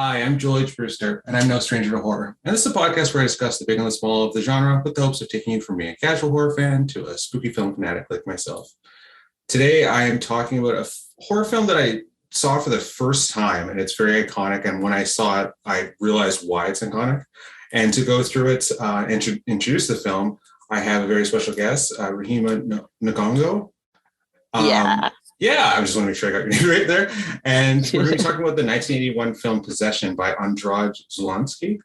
Hi, I'm Joel H. Brewster, and I'm no stranger to horror. And this is a podcast where I discuss the big and the small of the genre with the hopes of taking you from being a casual horror fan to a spooky film fanatic like myself. Today, I am talking about a horror film that I saw for the first time, and it's very iconic. And when I saw it, I realized why it's iconic. And to go through it and to introduce the film, I have a very special guest, Rehema Ngongo. Yeah, I just want to make sure I got your name right there. And we're going to be talking about the 1981 film Possession by Andrzej Żuławski.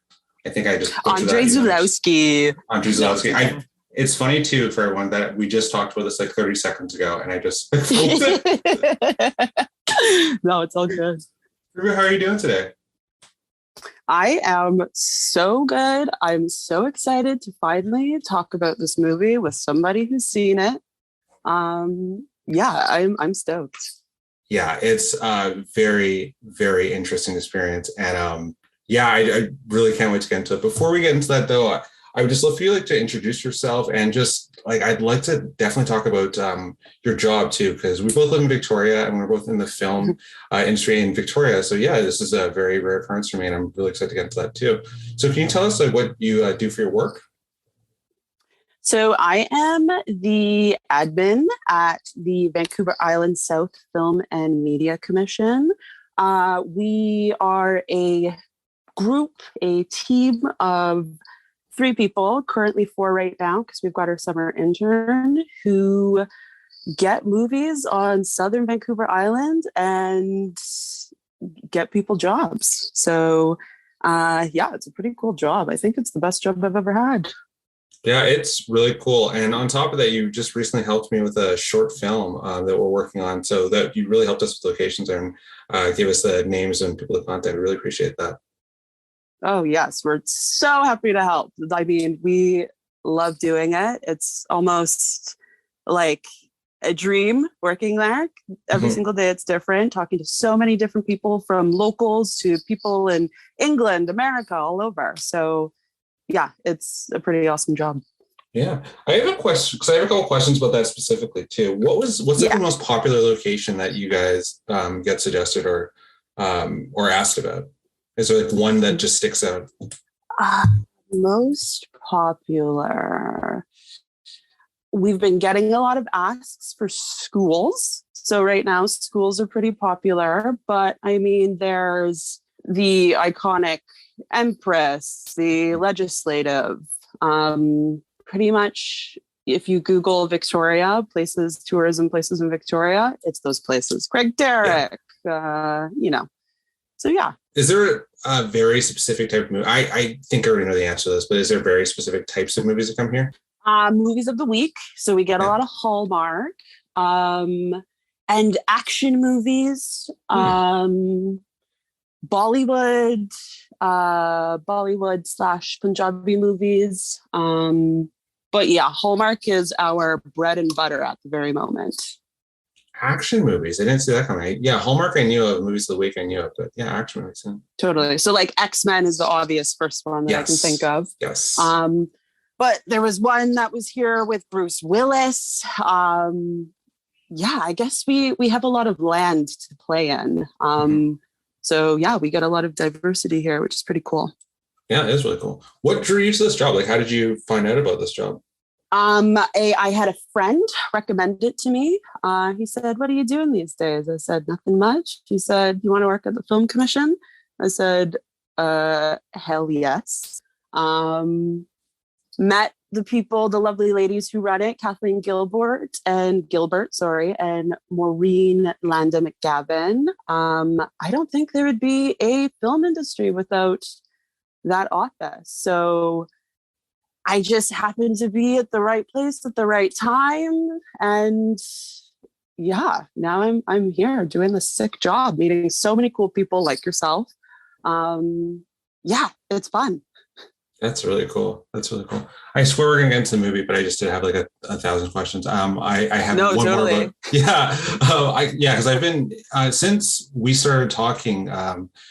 I think I just butchered Andrzej Żuławski. Andrzej Żuławski. It's funny, too, for everyone that we just talked about this like 30 seconds ago, and I just No, it's all good. How are you doing today? I am so good. I'm so excited to finally talk about this movie with somebody who's seen it. I'm stoked. Yeah, it's a very, very interesting experience. And I really can't wait to get into it. Before we get into that, though, I would just love for you to introduce yourself and just I'd like to definitely talk about your job, too, because we both live in Victoria and we're both in the film industry in Victoria. So, yeah, this is a very rare occurrence for me, and I'm really excited to get into that, too. So can you tell us what you do for your work? So I am the admin at the Vancouver Island South Film and Media Commission. We are a team of 3 people, currently 4 right now, because we've got our summer intern, who get movies on Southern Vancouver Island and get people jobs. So it's a pretty cool job. I think it's the best job I've ever had. Yeah, it's really cool. And on top of that, you just recently helped me with a short film that we're working on. So that you really helped us with locations and gave us the names and people to contact. I really appreciate that. Oh, yes. We're so happy to help. I mean, we love doing it. It's almost like a dream working there. Every single day it's different, talking to so many different people, from locals to people in England, America, all over. So yeah, it's a pretty awesome job. Yeah. I have a question, because I have a couple questions about that specifically too. What's the most popular location that you guys get suggested or asked about? Is there one that just sticks out? Most popular. We've been getting a lot of asks for schools. So right now schools are pretty popular, but I mean, there's the iconic Empress, the Legislative, pretty much if you Google Victoria, tourism places in Victoria, it's those places. Craig Derrick, So yeah. Is there a very specific type of movie? I think I already know the answer to this, but is there very specific types of movies that come here? Movies of the week. So we get a lot of Hallmark, and action movies, Bollywood / Punjabi movies. But yeah, Hallmark is our bread and butter at the very moment. Action movies. I didn't see that coming. Yeah, Hallmark I knew of, movies of the week I knew of, but yeah, action movies. Yeah. Totally. So like X-Men is the obvious first one that I can think of. Yes. But there was one that was here with Bruce Willis. I guess we have a lot of land to play in. So yeah, we get a lot of diversity here, which is pretty cool. Yeah, it is really cool. What drew you to this job? How did you find out about this job? I had a friend recommend it to me. He said, "What are you doing these days?" I said, "Nothing much." He said, "You want to work at the film commission?" I said, hell yes. Met the people, the lovely ladies who run it, Kathleen Gilbert, and Maureen Landa McGavin. I don't think there would be a film industry without that office. So I just happened to be at the right place at the right time. And yeah, now I'm here doing this sick job, meeting so many cool people like yourself. It's fun. That's really cool. I swear we're gonna get into the movie, but I just did have a 1,000 questions. I have one totally. more. Because I've been since we started talking,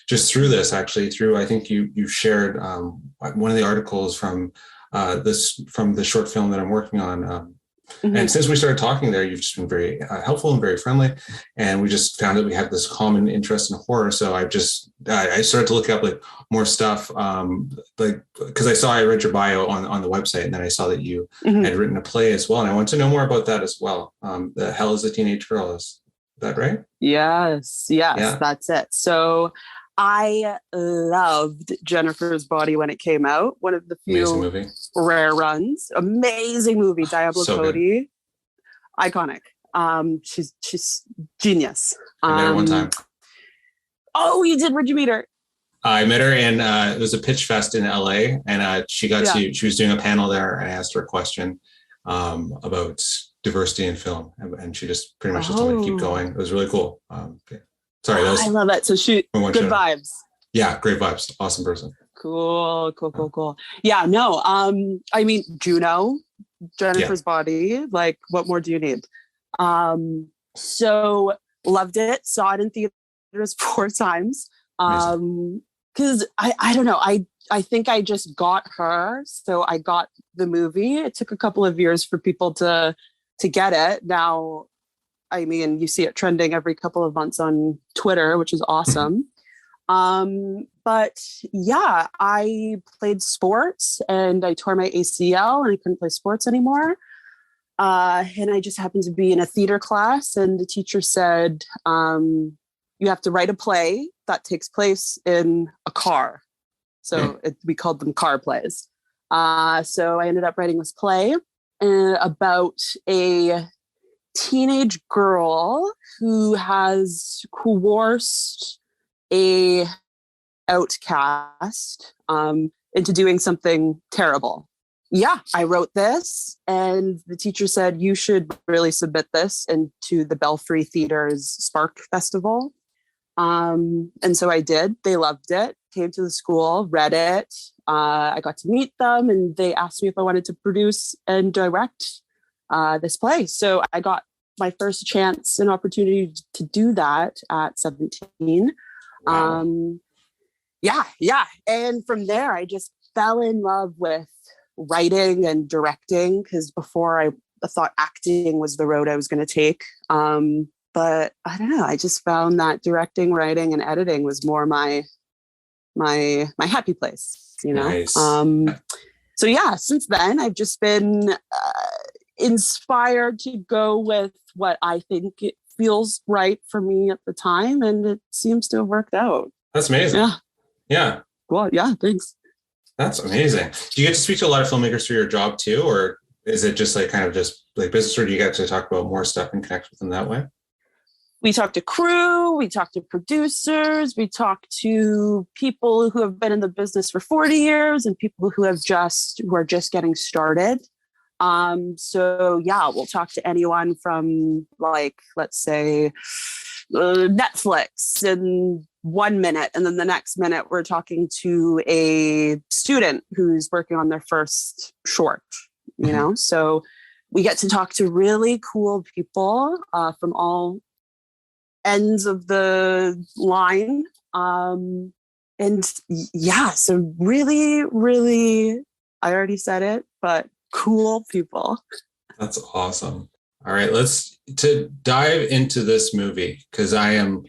just through this actually. I think you shared one of the articles from the short film that I'm working on And since we started talking there, you've just been very helpful and very friendly. And we just found that we have this common interest in horror. So I started to look up like more stuff, like because I read your bio on the website, and then I saw that you had written a play as well. And I want to know more about that as well. The Hell is a Teenage Girl, is that right? Yes, yeah. That's it. So I loved Jennifer's Body when it came out. One of the few rare runs. Amazing movie. Diablo Cody. Good. Iconic. She's genius. I met her one time. Oh, you did? Where'd you meet her? I met her in it was a pitch fest in LA, and she was doing a panel there, and I asked her a question about diversity in film, and she just pretty much just told me to keep going. It was really cool. Sorry, I love it. So good vibes. Yeah, great vibes. Awesome person. Cool. Yeah, no. I mean, Juno, Jennifer's Body. Like, what more do you need? So loved it. Saw it in theaters 4 times. Because I don't know. I think I just got her, so I got the movie. It took a couple of years for people to get it. Now, I mean, you see it trending every couple of months on Twitter, which is awesome. But yeah, I played sports and I tore my ACL and I couldn't play sports anymore. And I just happened to be in a theater class, and the teacher said, you have to write a play that takes place in a car. So we called them car plays. So I ended up writing this play about a teenage girl who has coerced a outcast into doing something terrible. Yeah, I wrote this, and the teacher said, you should really submit this into the Belfry Theater's Spark Festival. And so I did. They loved it, came to the school, read it. I got to meet them, and they asked me if I wanted to produce and direct this play. So I got my first chance and opportunity to do that at 17. Wow. Yeah. And from there, I just fell in love with writing and directing, because before I thought acting was the road I was going to take. But I don't know. I just found that directing, writing, and editing was more my happy place, you know? Nice. So yeah, since then I've just been inspired to go with what I think it feels right for me at the time, and it seems to have worked out. That's amazing. Yeah. Well, yeah, thanks. That's amazing. Do you get to speak to a lot of filmmakers through your job too, or is it just like kind of just like business, or do you get to talk about more stuff and connect with them that way? We talk to crew, we talk to producers, we talk to people who have been in the business for 40 years and people who are just getting started. So yeah, we'll talk to anyone from, like, let's say Netflix in 1 minute, and then the next minute we're talking to a student who's working on their first short, you know? So we get to talk to really cool people from all ends of the line. And yeah, so really, really, I already said it, but cool people. That's awesome. All right, let's to dive into this movie, because I am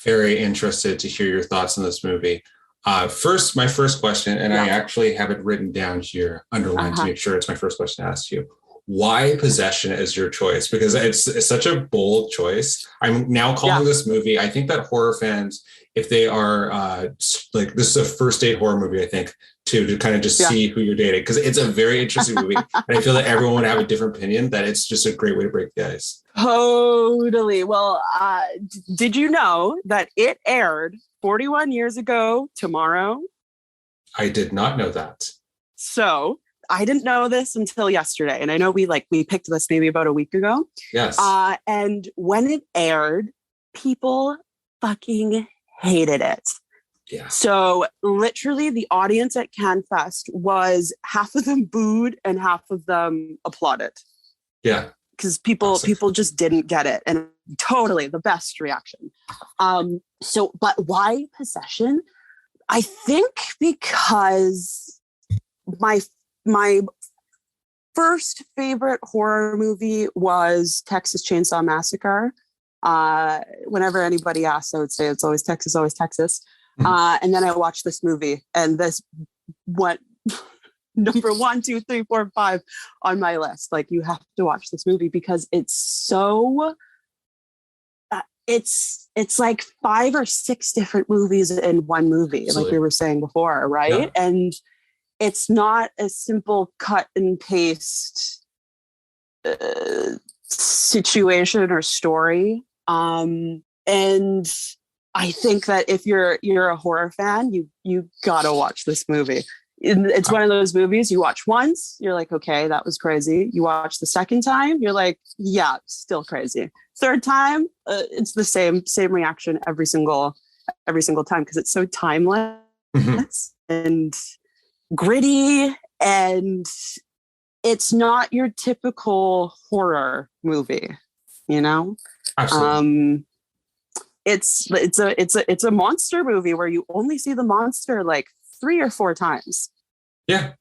very interested to hear your thoughts on this movie. My first question, and I actually have it written down here, underlined to make sure it's my first question to ask you. Why possession is your choice? Because it's such a bold choice. I'm now calling this movie, I think that horror fans, if they are like, this is a first date horror movie, I think, to kind of just see who you're dating, because it's a very interesting movie. And I feel that everyone would have a different opinion, that it's just a great way to break the ice. Totally. Well, did you know that it aired 41 years ago tomorrow? I did not know that. So I didn't know this until yesterday. And I know we picked this maybe about a week ago. Yes. And when it aired, people fucking hated it. Yeah. So literally the audience at CanFest was half of them booed and half of them applauded. Yeah. Because people just didn't get it. And totally the best reaction. But why possession? I think because my first favorite horror movie was Texas Chainsaw Massacre. Whenever anybody asks, I would say it's always Texas, always Texas. And then I watched this movie, and this went number 1, 2, 3, 4, 5 on my list. Like, you have to watch this movie because it's so it's like 5 or 6 different movies in one movie. Absolutely. Like we were saying before, right? Yeah. And it's not a simple cut and paste situation or story. And I think that if you're a horror fan, you gotta watch this movie. It's one of those movies you watch once, you're like, okay, that was crazy. You watch the second time, you're like, yeah, still crazy. Third time, it's the same reaction every single time because it's so timeless and gritty, and it's not your typical horror movie, you know? Absolutely. It's a monster movie where you only see the monster like 3 or 4 times. Yeah,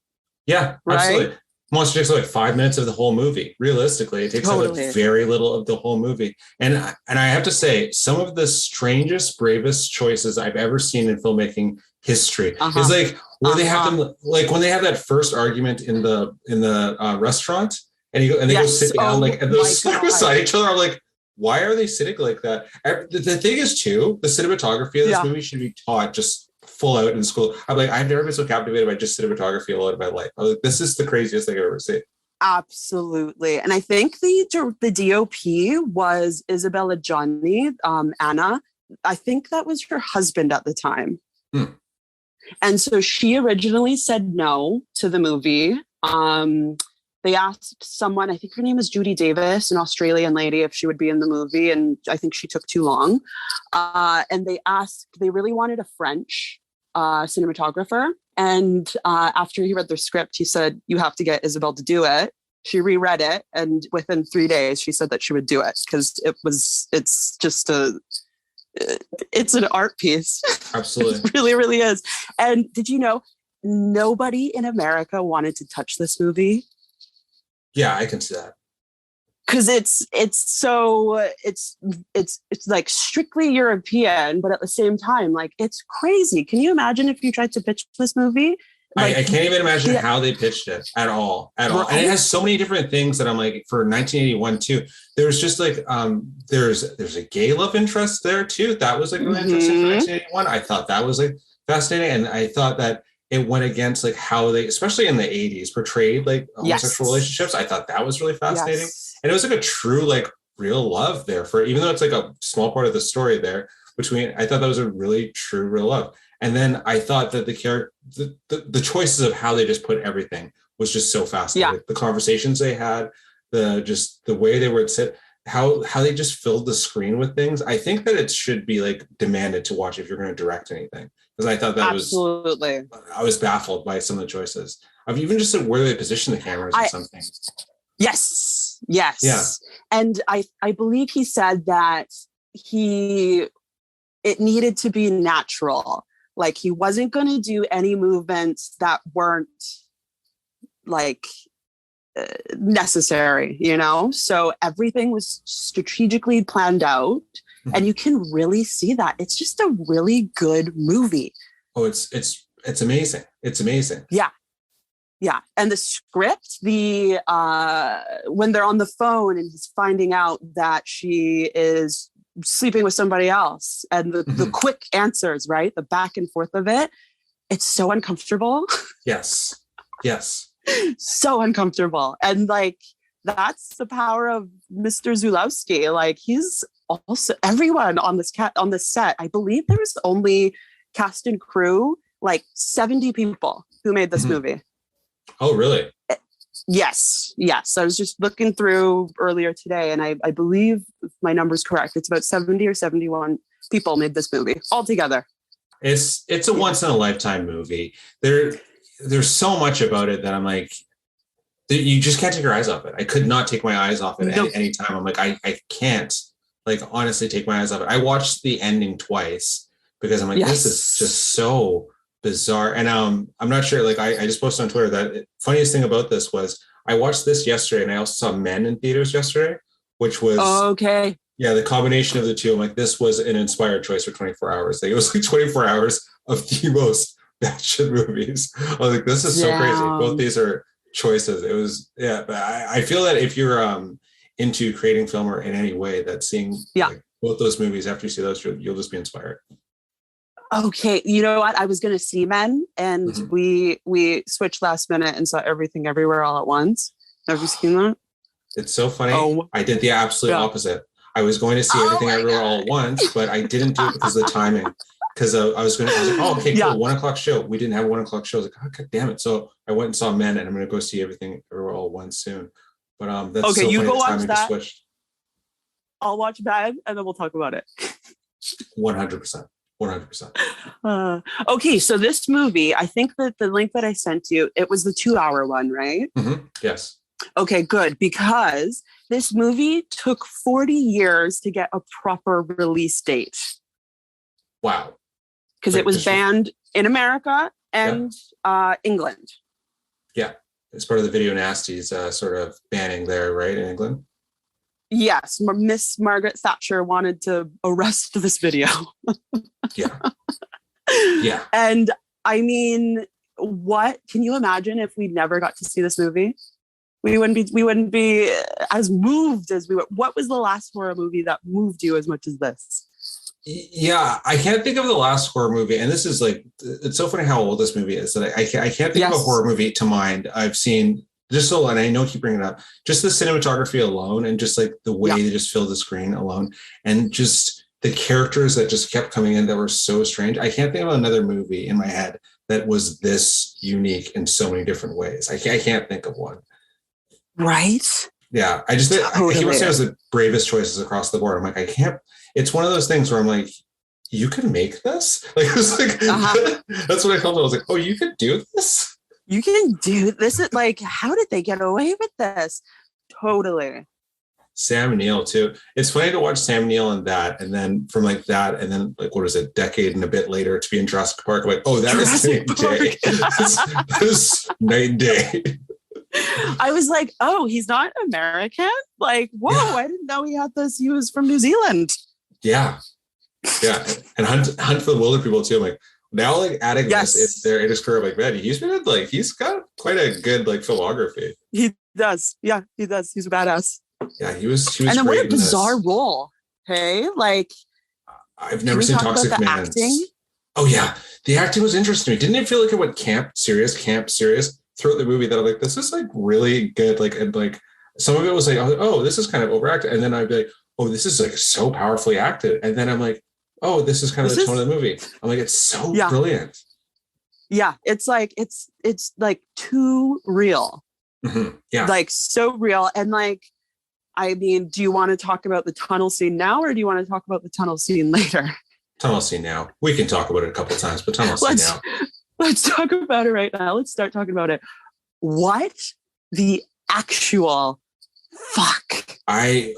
right? Absolutely. Monster takes like 5 minutes of the whole movie. Realistically, it takes like very little of the whole movie. And I have to say, some of the strangest, bravest choices I've ever seen in filmmaking history is like where they have them, like when they have that first argument in the restaurant, and they go sit down, like, and they're stuck beside each other. I'm like, why are they sitting like that? The thing is, too, the cinematography of this movie should be taught just full out in school. I'm like, I've never been so captivated by just cinematography a lot of my life. I was like, this is the craziest thing I've ever seen. Absolutely. And I think the DOP was Isabella Gianni, Anna. I think that was her husband at the time. And so she originally said no to the movie. They asked someone, I think her name is Judy Davis, an Australian lady, if she would be in the movie. And I think she took too long. And they really wanted a French cinematographer. And after he read their script, he said, you have to get Isabel to do it. She reread it. And within 3 days, she said that she would do it because it's an art piece. Absolutely. It really, really is. And did you know, nobody in America wanted to touch this movie? Yeah, I can see that. Because it's like strictly European, but at the same time, like, it's crazy. Can you imagine if you tried to pitch this movie? Like, I can't even imagine how they pitched it at all. Right? And it has so many different things that I'm like, for 1981 too, there's just like, there's a gay love interest there too. That was like really interesting for 1981. I thought that was like fascinating. And I thought that it went against like how they, especially in the 80s, portrayed like homosexual relationships. I thought that was really fascinating. And it was like a true, like, real love there for, even though it's like a small part of the story there between, I thought that was a really true, real love. And then I thought that the choices of how they just put everything was just so fascinating. Yeah. The conversations they had, the way they would sit, how they just filled the screen with things. I think that it should be like demanded to watch if you're going to direct anything. Because I thought that Absolutely. I was baffled by some of the choices of even just where they position the cameras and something. Yes. Yeah. And I believe he said that it needed to be natural. Like, he wasn't going to do any movements that weren't like necessary, you know? So everything was strategically planned out, and you can really see that. It's just a really good movie. Oh, it's amazing. It's amazing. Yeah. Yeah. And the script, when they're on the phone and he's finding out that she is sleeping with somebody else, and the quick answers, right? The back and forth of it. It's so uncomfortable. Yes. So uncomfortable. And like, that's the power of Mr. Zulawski. Like, he's also, everyone on this set, I believe there was only cast and crew, like 70 people who made this movie. Oh, really? Yes. I was just looking through earlier today, and I believe, if my number's correct, it's about 70 or 71 people made this movie altogether. It's a once in a lifetime movie. There's so much about it that I'm like, you just can't take your eyes off it. I could not take my eyes off it at any time. I'm like, I can't, like, honestly take my eyes off it. I watched the ending twice because I'm like, this is just so bizarre. And I'm not sure, like, I just posted on Twitter that funniest thing about this was I watched this yesterday, and I also saw Men in theaters yesterday, which was okay. Yeah, the combination of the two. I'm like, this was an inspired choice for 24 hours. Like, it was like 24 hours of the most batshit movies. I was like, this is so crazy. Both these are choices. It was, yeah. But I feel that if you're into creating film or in any way, that seeing like, both those movies after you see those, you'll just be inspired. Okay, you know what? I was going to see Men, and we switched last minute and saw Everything Everywhere All at Once. Have you seen that? It's so funny. I did the absolute opposite. I was going to see Everything Everywhere All at Once, but I didn't do it because of the timing. Because I was like, oh, okay, cool, 1 o'clock show. We didn't have a 1 o'clock show. I was like, oh, God damn it. So I went and saw Men, and I'm going to go see Everything Everywhere All at Once soon. But that's okay, so you funny, go watch that. I'll watch Bad, and then we'll talk about it. 100%. 100%. Okay, so this movie, I think that the link that I sent you, it was the 2-hour one, right? Yes. Okay, good. Because this movie took 40 years to get a proper release date. Wow. Because it was banned in America and England. Yeah. It's part of the Video Nasties sort of banning there, right, in England? Yes. Miss Margaret Thatcher wanted to arrest this video. Yeah. And I mean, what can you imagine if we never got to see this movie? We wouldn't be as moved as we were. What was the last horror movie that moved you as much as this? Yeah, I can't think of the last horror movie. And this is like, it's so funny how old this movie is that I can't think of a horror movie to mind. I've seen and I know you keep bringing it up, just the cinematography alone and just like the way they just filled the screen alone and just the characters that just kept coming in that were so strange. I can't think of another movie in my head that was this unique in so many different ways. I can't think of one. Right? Yeah. I just totally. He was the bravest choices across the board. I'm like, I can't. It's one of those things where I'm like, you can make this? Like, it was like, that's what I felt. I was like, oh, you could do this? You can do this. Like, how did they get away with this? Totally. Sam Neill too. It's funny to watch Sam Neill in that, and then from like that, and then like what is it, decade and a bit later to be in Jurassic Park. I'm like, oh, that is night and day. That is night and day. I was like, oh, he's not American? Like, whoa, I didn't know he had this. He was from New Zealand. Yeah. And Hunt for the Wilder People too. I'm like, now like adding this in his career, like, man, he's got quite a good like filmography. He does. Yeah, he does. He's a badass. Yeah, he was. And then what a bizarre role. Hey, like, I've never seen Toxic Man. Oh yeah, the acting was interesting. Didn't it feel like it went camp serious throughout the movie? That I'm like, this is like really good. Like, and like some of it was like, oh, this is kind of overacted, and then I'd be like, oh, this is like so powerfully acted, and then I'm like, oh, this is kind of the tone of the movie. I'm like, it's so brilliant. Yeah, it's like too real. Yeah, like so real, and like. I mean, do you want to talk about the tunnel scene now, or do you want to talk about the tunnel scene later? Tunnel scene now. We can talk about it a couple of times, but tunnel scene now. Let's talk about it right now. Let's start talking about it. What the actual fuck? I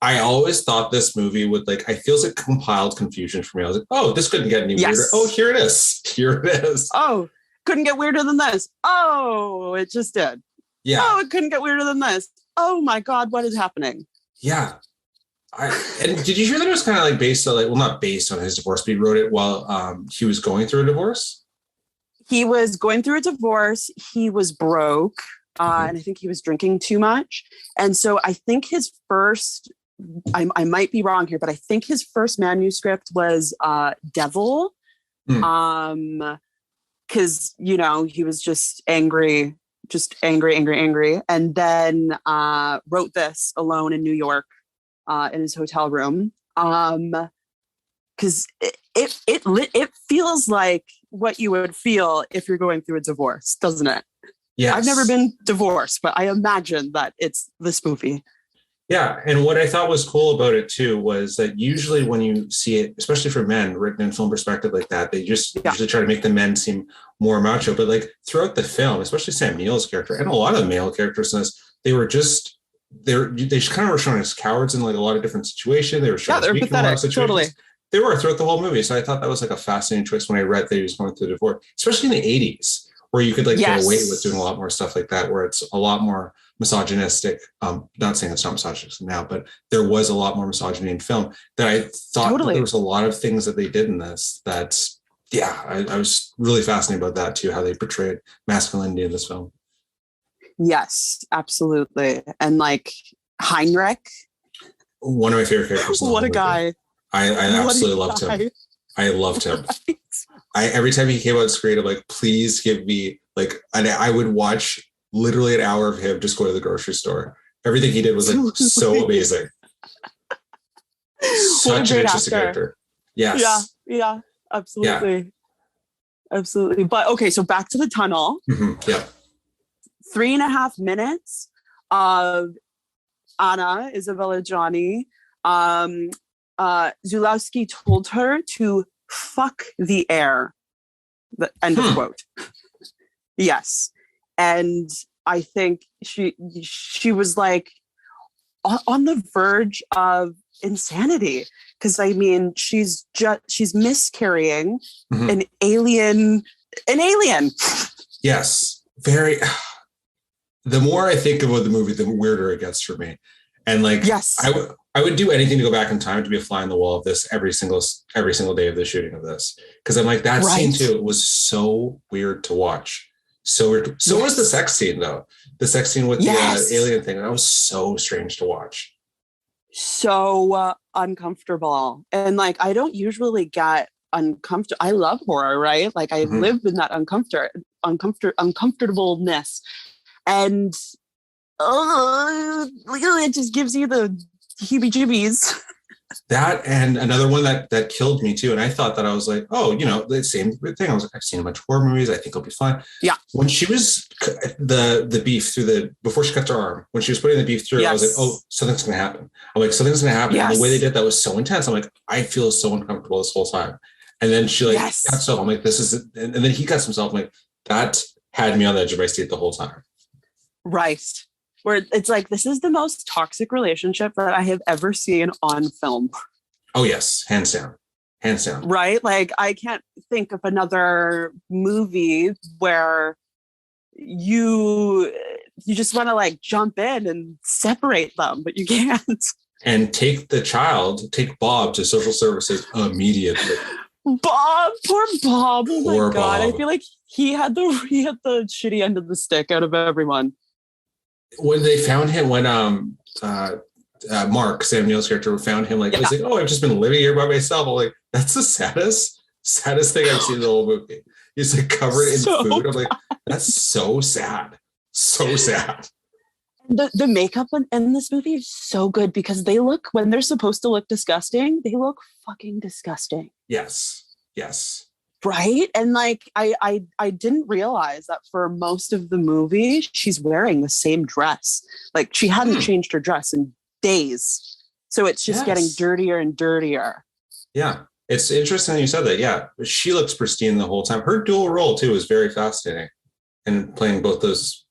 always thought this movie would like, I feels like compiled confusion for me. I was like, oh, this couldn't get any weirder. Oh, here it is. Oh, couldn't get weirder than this. Oh, it just did. Yeah. Oh, it couldn't get weirder than this. Oh my God, what is happening? Yeah. And did you hear that it was kind of like based on, like, well, not based on his divorce, but he wrote it while he was going through a divorce? He was going through a divorce. He was broke. And I think he was drinking too much. And so I think his first, I might be wrong here, but I think his first manuscript was Devil. Because, you know, he was just angry. And then wrote this alone in New York in his hotel room. Because it feels like what you would feel if you're going through a divorce, doesn't it? Yeah, I've never been divorced, but I imagine that it's this movie. Yeah. And what I thought was cool about it too was that usually when you see it, especially for men written in film perspective like that, they just usually try to make the men seem more macho. But like throughout the film, especially Sam Neill's character and a lot of the male characters in this, they just kind of were shown as cowards in like a lot of different situations. They were shown as weak in a lot of situations. Totally. They were throughout the whole movie. So I thought that was like a fascinating twist when I read that he was going through the divorce, especially in the 80s, where you could like get away Yes. with doing a lot more stuff like that, where it's a lot more misogynistic. Not saying it's not misogynistic now, but there was a lot more misogyny in film that I thought that Totally. there was a lot of things that they did in this that, yeah, I was really fascinated about that too, how they portrayed masculinity in this film. Yes, absolutely. And like Heinrich, One of my favorite characters. In the what whole a movie. guy. I What a absolutely loved him. guy. I loved him. Right? Every time he came out screen, I'm like, please give me like, and I would watch literally an hour of him just go to the grocery store. Everything he did was like so amazing. Such an interesting character. Yes. Yeah, absolutely. Absolutely. But okay, so back to the tunnel. Mm-hmm. Yeah. 3.5 minutes of Anna, Isabella Johnny. Zulawski told her to fuck the air. The end of quote. Yes. And I think she was like on the verge of insanity. Because I mean, she's miscarrying an alien. Yes. Very. The more I think about the movie, the weirder it gets for me. And like, yes, I would do anything to go back in time to be a fly on the wall of this every single day of the shooting of this. Because I'm like, that scene too was so weird to watch. So weird. So was the sex scene though. The sex scene with the alien thing. That was so strange to watch. So uncomfortable. And like, I don't usually get uncomfortable. I love horror, right? Like I lived in that uncomfortableness. And it just gives you the heebie-jeebies. That and another one that killed me too. And I thought that I was like, oh, the same thing. I was like, I've seen a bunch of horror movies. I think it'll be fine. Yeah. When she was the beef through before she cuts her arm, when she was putting the beef through, I was like, oh, something's going to happen. I'm like, something's going to happen. Yes. And the way they did that was so intense. I'm like, I feel so uncomfortable this whole time. And then she like cuts off. I'm like, this is it. And then he cuts himself. I'm like, that had me on the edge of my seat the whole time. Right. Where it's like, this is the most toxic relationship that I have ever seen on film. Oh, yes. Hands down. Right? Like, I can't think of another movie where you just want to like jump in and separate them, but you can't. And take Bob to social services immediately. Poor Bob. Oh my God. Bob. I feel like he had the shitty end of the stick out of everyone. When they found him, when Mark, Sam Neill's character, found him, he's like, oh, I've just been living here by myself. I'm like, that's the saddest thing I've seen in the whole movie. He's like covered in food. I'm like, that's so sad. So sad. The makeup in this movie is so good because they look, when they're supposed to look disgusting, they look fucking disgusting. Yes. Right? And like, I didn't realize that for most of the movie, she's wearing the same dress. Like she hadn't changed her dress in days. So it's just getting dirtier and dirtier. Yeah. It's interesting you said that. Yeah. She looks pristine the whole time. Her dual role too is very fascinating. And playing both those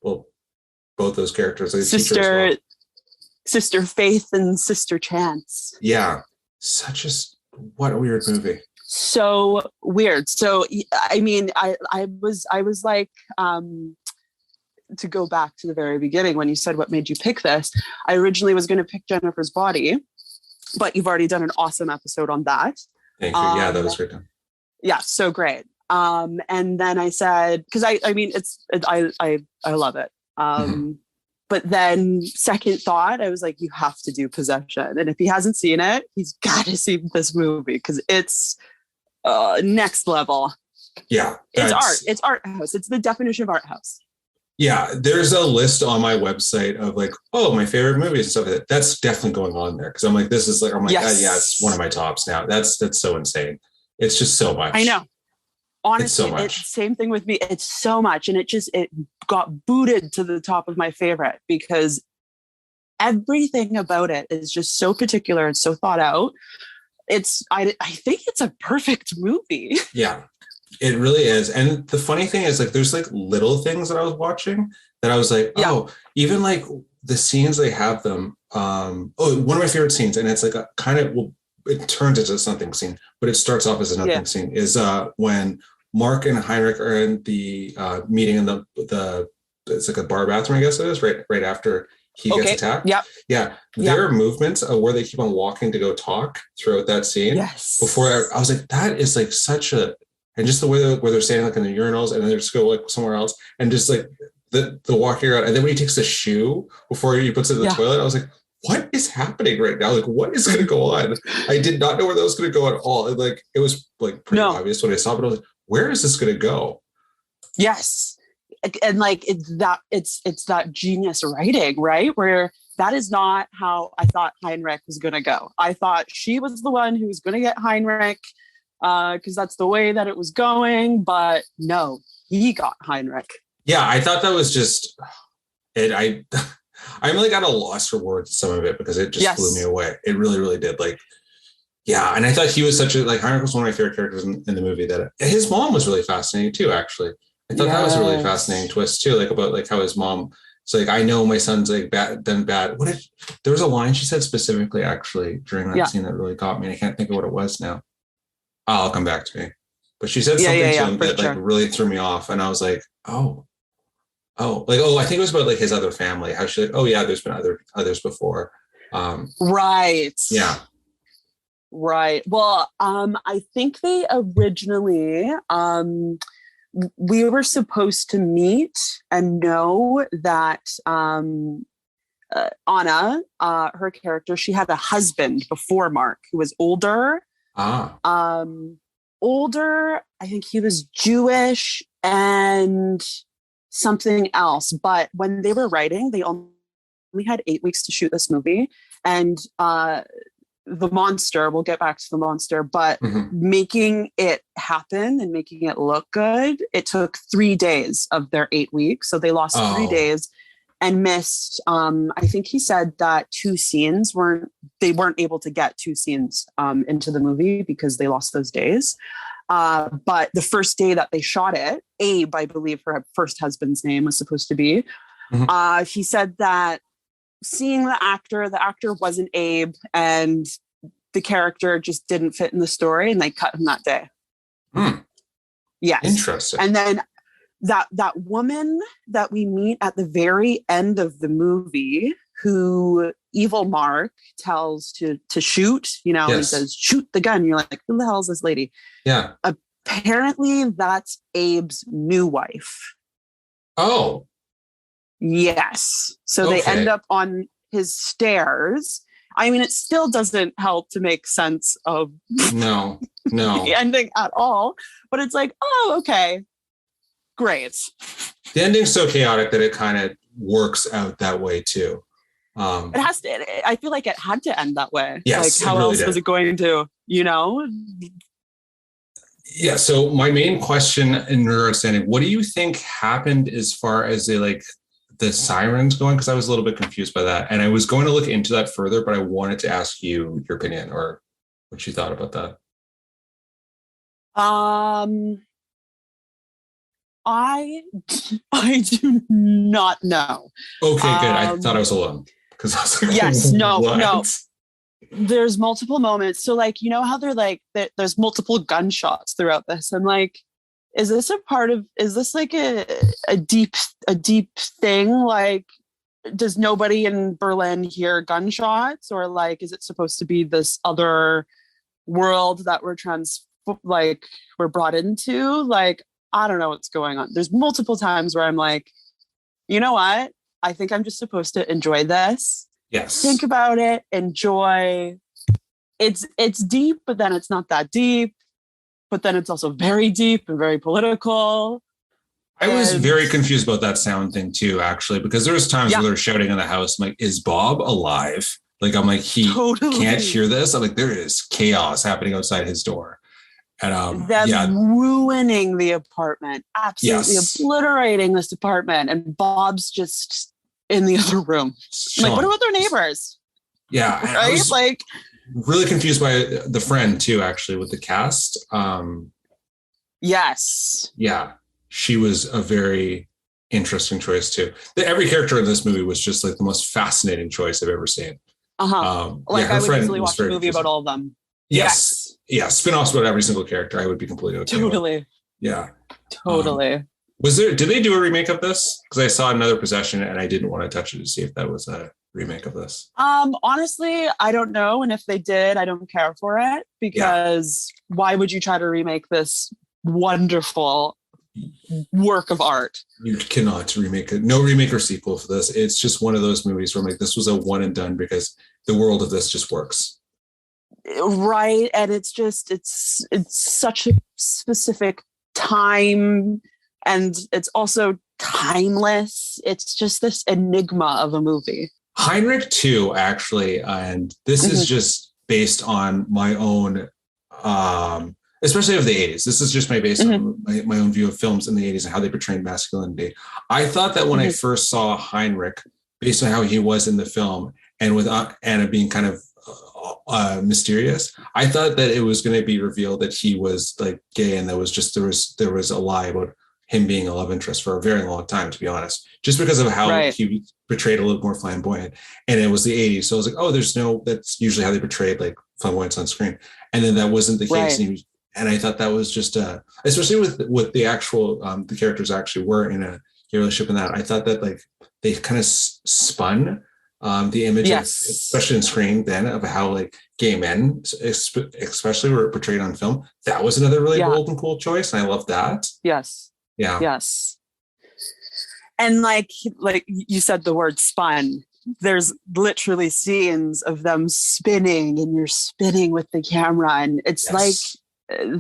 characters. Like Sister Faith and Sister Chance. Yeah. What a weird movie. So weird. So I mean, I was like, to go back to the very beginning when you said what made you pick this, I originally was going to pick Jennifer's Body, but you've already done an awesome episode on that. Thank you. Yeah, that was great. Yeah, so great. And then I said, because I mean, I love it. But then second thought, I was like, you have to do Possession. And if he hasn't seen it, he's got to see this movie because it's next level. Yeah. It's art. It's art house. It's the definition of art house. Yeah. There's a list on my website of like, oh, my favorite movies and stuff like that. That's definitely going on there. Cause I'm like, it's one of my tops now. That's so insane. It's just so much. I know. Honestly, it's same thing with me. It's so much. And it got booted to the top of my favorite because everything about it is just so particular and so thought out. I think it's a perfect movie. Yeah, it really is. And the funny thing is like, there's like little things that I was watching that I was like, oh, even like the scenes they have them. One of my favorite scenes, and it's like a kind of, it turns into something scene, but it starts off as a nothing scene, is when Mark and Heinrich are in the meeting in the it's like a bar bathroom, I guess it is, right after he gets attacked. Yep. Yeah. Their movements of where they keep on walking to go talk throughout that scene. Yes. Before I was like, that is like such a, and just the way where they're standing like in the urinals and then they're just go like somewhere else and just like the walking around. And then when he takes the shoe before he puts it in the toilet, I was like, what is happening right now? Like, what is going to go on? I did not know where that was going to go at all. And like, it was like pretty obvious when I saw it. I was like, where is this going to go? Yes. And like, it's that genius writing, right? Where that is not how I thought Heinrich was going to go. I thought she was the one who was going to get Heinrich because that's the way that it was going. But no, he got Heinrich. Yeah, I thought that was just it. I'm like at a loss for words some of it because it just blew me away. It really, really did. Like, yeah. And I thought he was such a, like, Heinrich was one of my favorite characters in the movie. That his mom was really fascinating too, actually. I thought that was a really fascinating twist too, like about like how his mom, it's like, I know my son's like done bad. There was a line she said specifically actually during that scene that really got me. And I can't think of what it was now. I'll come back to me. But she said something to him that like really threw me off. And I was like, I think it was about like his other family. How she like, oh yeah, there's been others before. Right. Yeah. Right. Well, I think they originally, we were supposed to meet and know that Anna, her character, she had a husband before Mark who was older. Older. I think he was Jewish and something else. But when they were writing, they only had 8 weeks to shoot this movie. And the monster, we'll get back to the monster, but making it happen and making it look good, it took 3 days of their 8 weeks. So they lost 3 days and missed, I think he said that they weren't able to get 2 scenes into the movie because they lost those days. But the first day that they shot it, Abe, I believe her first husband's name was supposed to be, he said that seeing the actor wasn't Abe and the character just didn't fit in the story and they cut him that day. Yes. Interesting. And then that woman that we meet at the very end of the movie who evil Mark tells to shoot, he says, shoot the gun. You're like, who the hell is this lady? Yeah. Apparently that's Abe's new wife. Oh. Yes. So they end up on his stairs. I mean, it still doesn't help to make sense of the ending at all. But it's like, oh, okay. Great. The ending's so chaotic that it kind of works out that way too. It has to. I feel like it had to end that way. Yes, like how really else was it going to? Yeah. So my main question in regards to ending, what do you think happened as far as the sirens going? Because I was a little bit confused by that, and I was going to look into that further, but I wanted to ask you your opinion or what you thought about that. I do not know. Okay, good. I thought I was alone because I was like, yes, no. There's multiple moments. So like, how they're like, there's multiple gunshots throughout this. I'm like, is this like a deep thing? Like, does nobody in Berlin hear gunshots, or like, is it supposed to be this other world that we're brought into? Like, I don't know what's going on. There's multiple times where I'm like, you know what? I think I'm just supposed to enjoy this. Yes. Think about it. Enjoy. It's deep, but then it's not that deep. But then it's also very deep and very political. I was very confused about that sound thing too, actually, because there was times where they're shouting in the house. I'm like, is Bob alive? Like, I'm like, he can't hear this. I'm like, there is chaos happening outside his door. And ruining the apartment, absolutely obliterating this apartment. And Bob's just in the other room. Like, what about their neighbors? Yeah. Right? I was like, really confused by the friend too, actually, with the cast. Yes. Yeah. She was a very interesting choice too. Every character in this movie was just like the most fascinating choice I've ever seen. I would easily watch a movie about all of them. Yes. Yeah. Spin-offs about every single character. I would be completely okay totally. with. Yeah. Totally. Did they do a remake of this? Because I saw another Possession and I didn't want to touch it to see if that was a remake of this. Honestly, I don't know. And if they did, I don't care for it, because why would you try to remake this wonderful work of art? You cannot remake it. No remake or sequel for this. It's just one of those movies where I'm like, this was a one and done because the world of this just works. Right. And it's such a specific time, and it's also timeless. It's just this enigma of a movie. Heinrich 2, actually, and this is just based on my own, especially of the 80s. This is just based on my own view of films in the 80s and how they portrayed masculinity. I thought that when I first saw Heinrich, based on how he was in the film, and with Anna being kind of mysterious, I thought that it was going to be revealed that he was like gay, and there was a lie about him being a love interest for a very long time, to be honest, just because of how he was portrayed a little more flamboyant. And it was the 80s. So I was like, oh, that's usually how they portrayed like flamboyance on screen. And then that wasn't the case. And I thought that was just, especially with the actual, the characters actually were in a gay relationship in that. I thought that like they kind of spun the image, especially in screen then, of how like gay men, especially were portrayed on film. That was another really bold and cool choice. And I love that. Yes. Yeah. Yes. And like you said the word spun, there's literally scenes of them spinning, and you're spinning with the camera. And it's like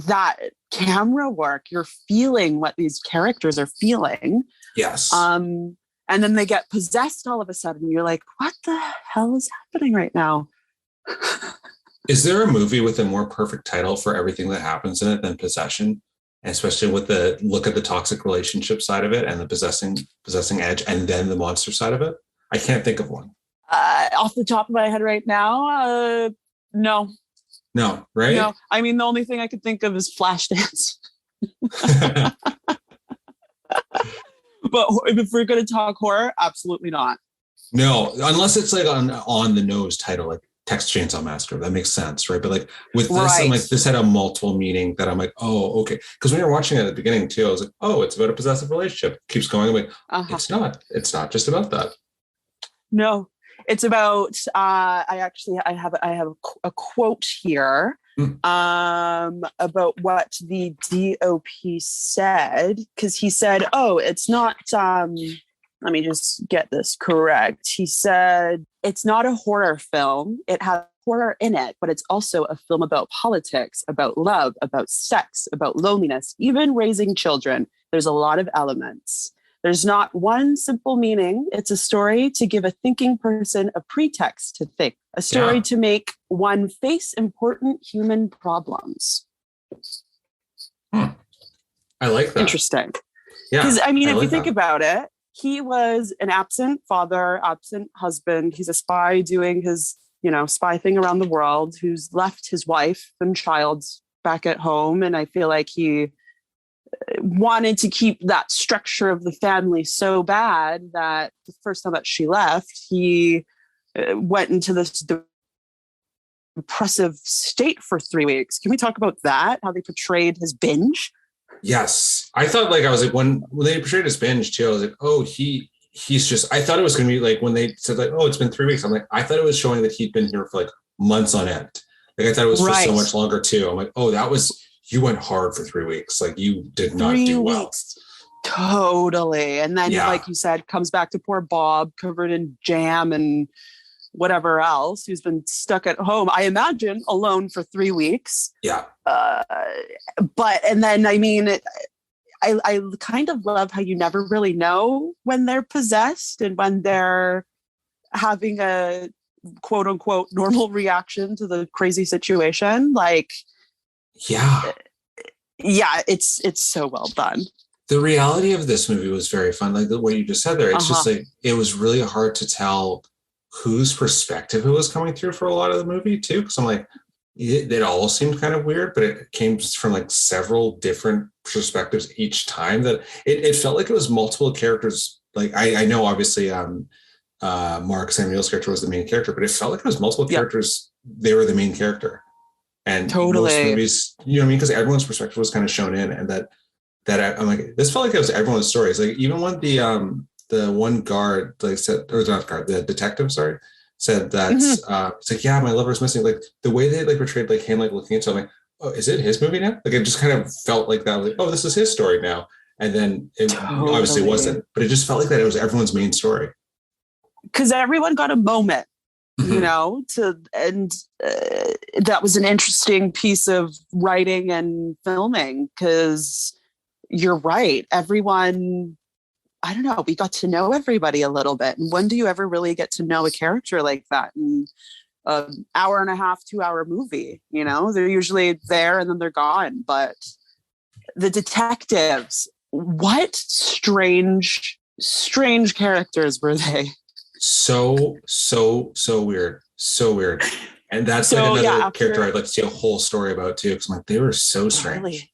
that camera work, you're feeling what these characters are feeling. Yes. And then they get possessed all of a sudden. You're like, what the hell is happening right now? Is there a movie with a more perfect title for everything that happens in it than Possession? Especially with the look at the toxic relationship side of it and the possessing edge, and then the monster side of it. I can't think of one. Off the top of my head right now, no. No, right? No, I mean, the only thing I could think of is Flashdance. But if we're going to talk horror, absolutely not. No, unless it's like on the nose title, like Texas Chainsaw Massacre. That makes sense, right? But like with this, I'm like, this had a multiple meaning that I'm like, oh, okay. Because when you're watching it at the beginning too, I was like, oh, it's about a possessive relationship. Keeps going. I'm like, it's not. It's not just about that. No, it's about. I have a quote here about what the DOP said, because he said, oh, it's not. Let me just get this correct. He said, it's not a horror film. It has horror in it, but it's also a film about politics, about love, about sex, about loneliness, even raising children. There's a lot of elements. There's not one simple meaning. It's a story to give a thinking person a pretext to think, a story to make one face important human problems. I like that. Interesting. Yeah. Because, I mean, if you think about it, he was an absent father, absent husband. He's a spy doing his, spy thing around the world, who's left his wife and child back at home. And I feel like he wanted to keep that structure of the family so bad that the first time that she left, he went into this depressive state for 3 weeks. Can we talk about that? How they portrayed his binge? Yes. I thought I was like, when they portrayed his binge too, I was like, oh, he's just, I thought it was going to be like when they said like, oh, it's been 3 weeks. I'm like, I thought it was showing that he'd been here for like months on end. Like I thought it was for so much longer too. I'm like, oh, you went hard for 3 weeks. Like you did not do well. Totally. And then, like you said, comes back to poor Bob covered in jam and whatever else, who's been stuck at home, I imagine, alone for 3 weeks. Yeah. And then, I mean, I kind of love how you never really know when they're possessed and when they're having a quote unquote normal reaction to the crazy situation. Like, it's so well done. The reality of this movie was very fun. Like the way you just said there, it's just like, it was really hard to tell whose perspective it was coming through for a lot of the movie too. Cause I'm like, it all seemed kind of weird, but it came from like several different perspectives each time, that it felt like it was multiple characters. Like I know obviously Mark Samuel's character was the main character, but it felt like it was multiple characters. They were the main character. And most movies, you know what I mean? Because everyone's perspective was kind of shown in, and that that I'm like, this felt like it was everyone's stories. Like even when the one guard like said, or not guard, the detective, sorry, said that it's like, yeah, my lover's missing. Like the way they like portrayed like him like looking into like, oh, is it his movie now? Like it just kind of felt like that. Like, oh, this is his story now. And then it obviously wasn't, but it just felt like that it was everyone's main story. Because everyone got a moment, you know, that was an interesting piece of writing and filming, because you're right. Everyone, I don't know, we got to know everybody a little bit. And when do you ever really get to know a character like that in an hour and a half, 2-hour movie? You know, they're usually there and then they're gone. But the detectives, what strange characters were they? So weird. So weird. And that's like another character I'd like to see a whole story about too. Because I'm like, they were so strange. Really?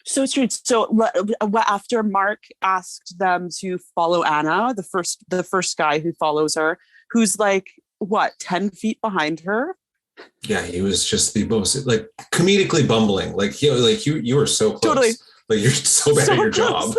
So strange. So after Mark asked them to follow Anna, the first guy who follows her, who's like, what, 10 feet behind her? Yeah, he was just the most like comedically bumbling. Like you were so close. Totally. Like you're so bad at your job.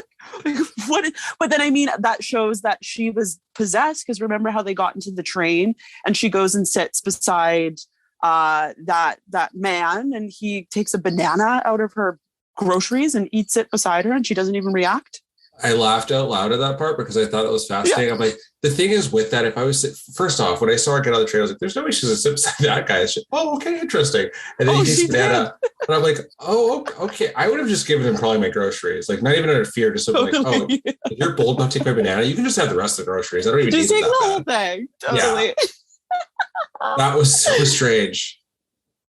What? But then I mean, that shows that she was possessed, because remember how they got into the train and she goes and sits beside that man, and he takes a banana out of her groceries and eats it beside her, and she doesn't even react. I laughed out loud at that part because I thought it was fascinating. Yeah. I'm like, the thing is with that, if I was first off, when I saw her get out of the train, I was like, there's no way she's gonna sit beside that guy. Like, oh, okay, interesting. And then he takes banana, and I'm like, oh, okay. I would have just given him probably my groceries, like not even out of fear, just like, oh, if you're bold enough to take my banana, you can just have the rest of the groceries. I don't even just need take the whole thing. Totally. Yeah. That was so strange.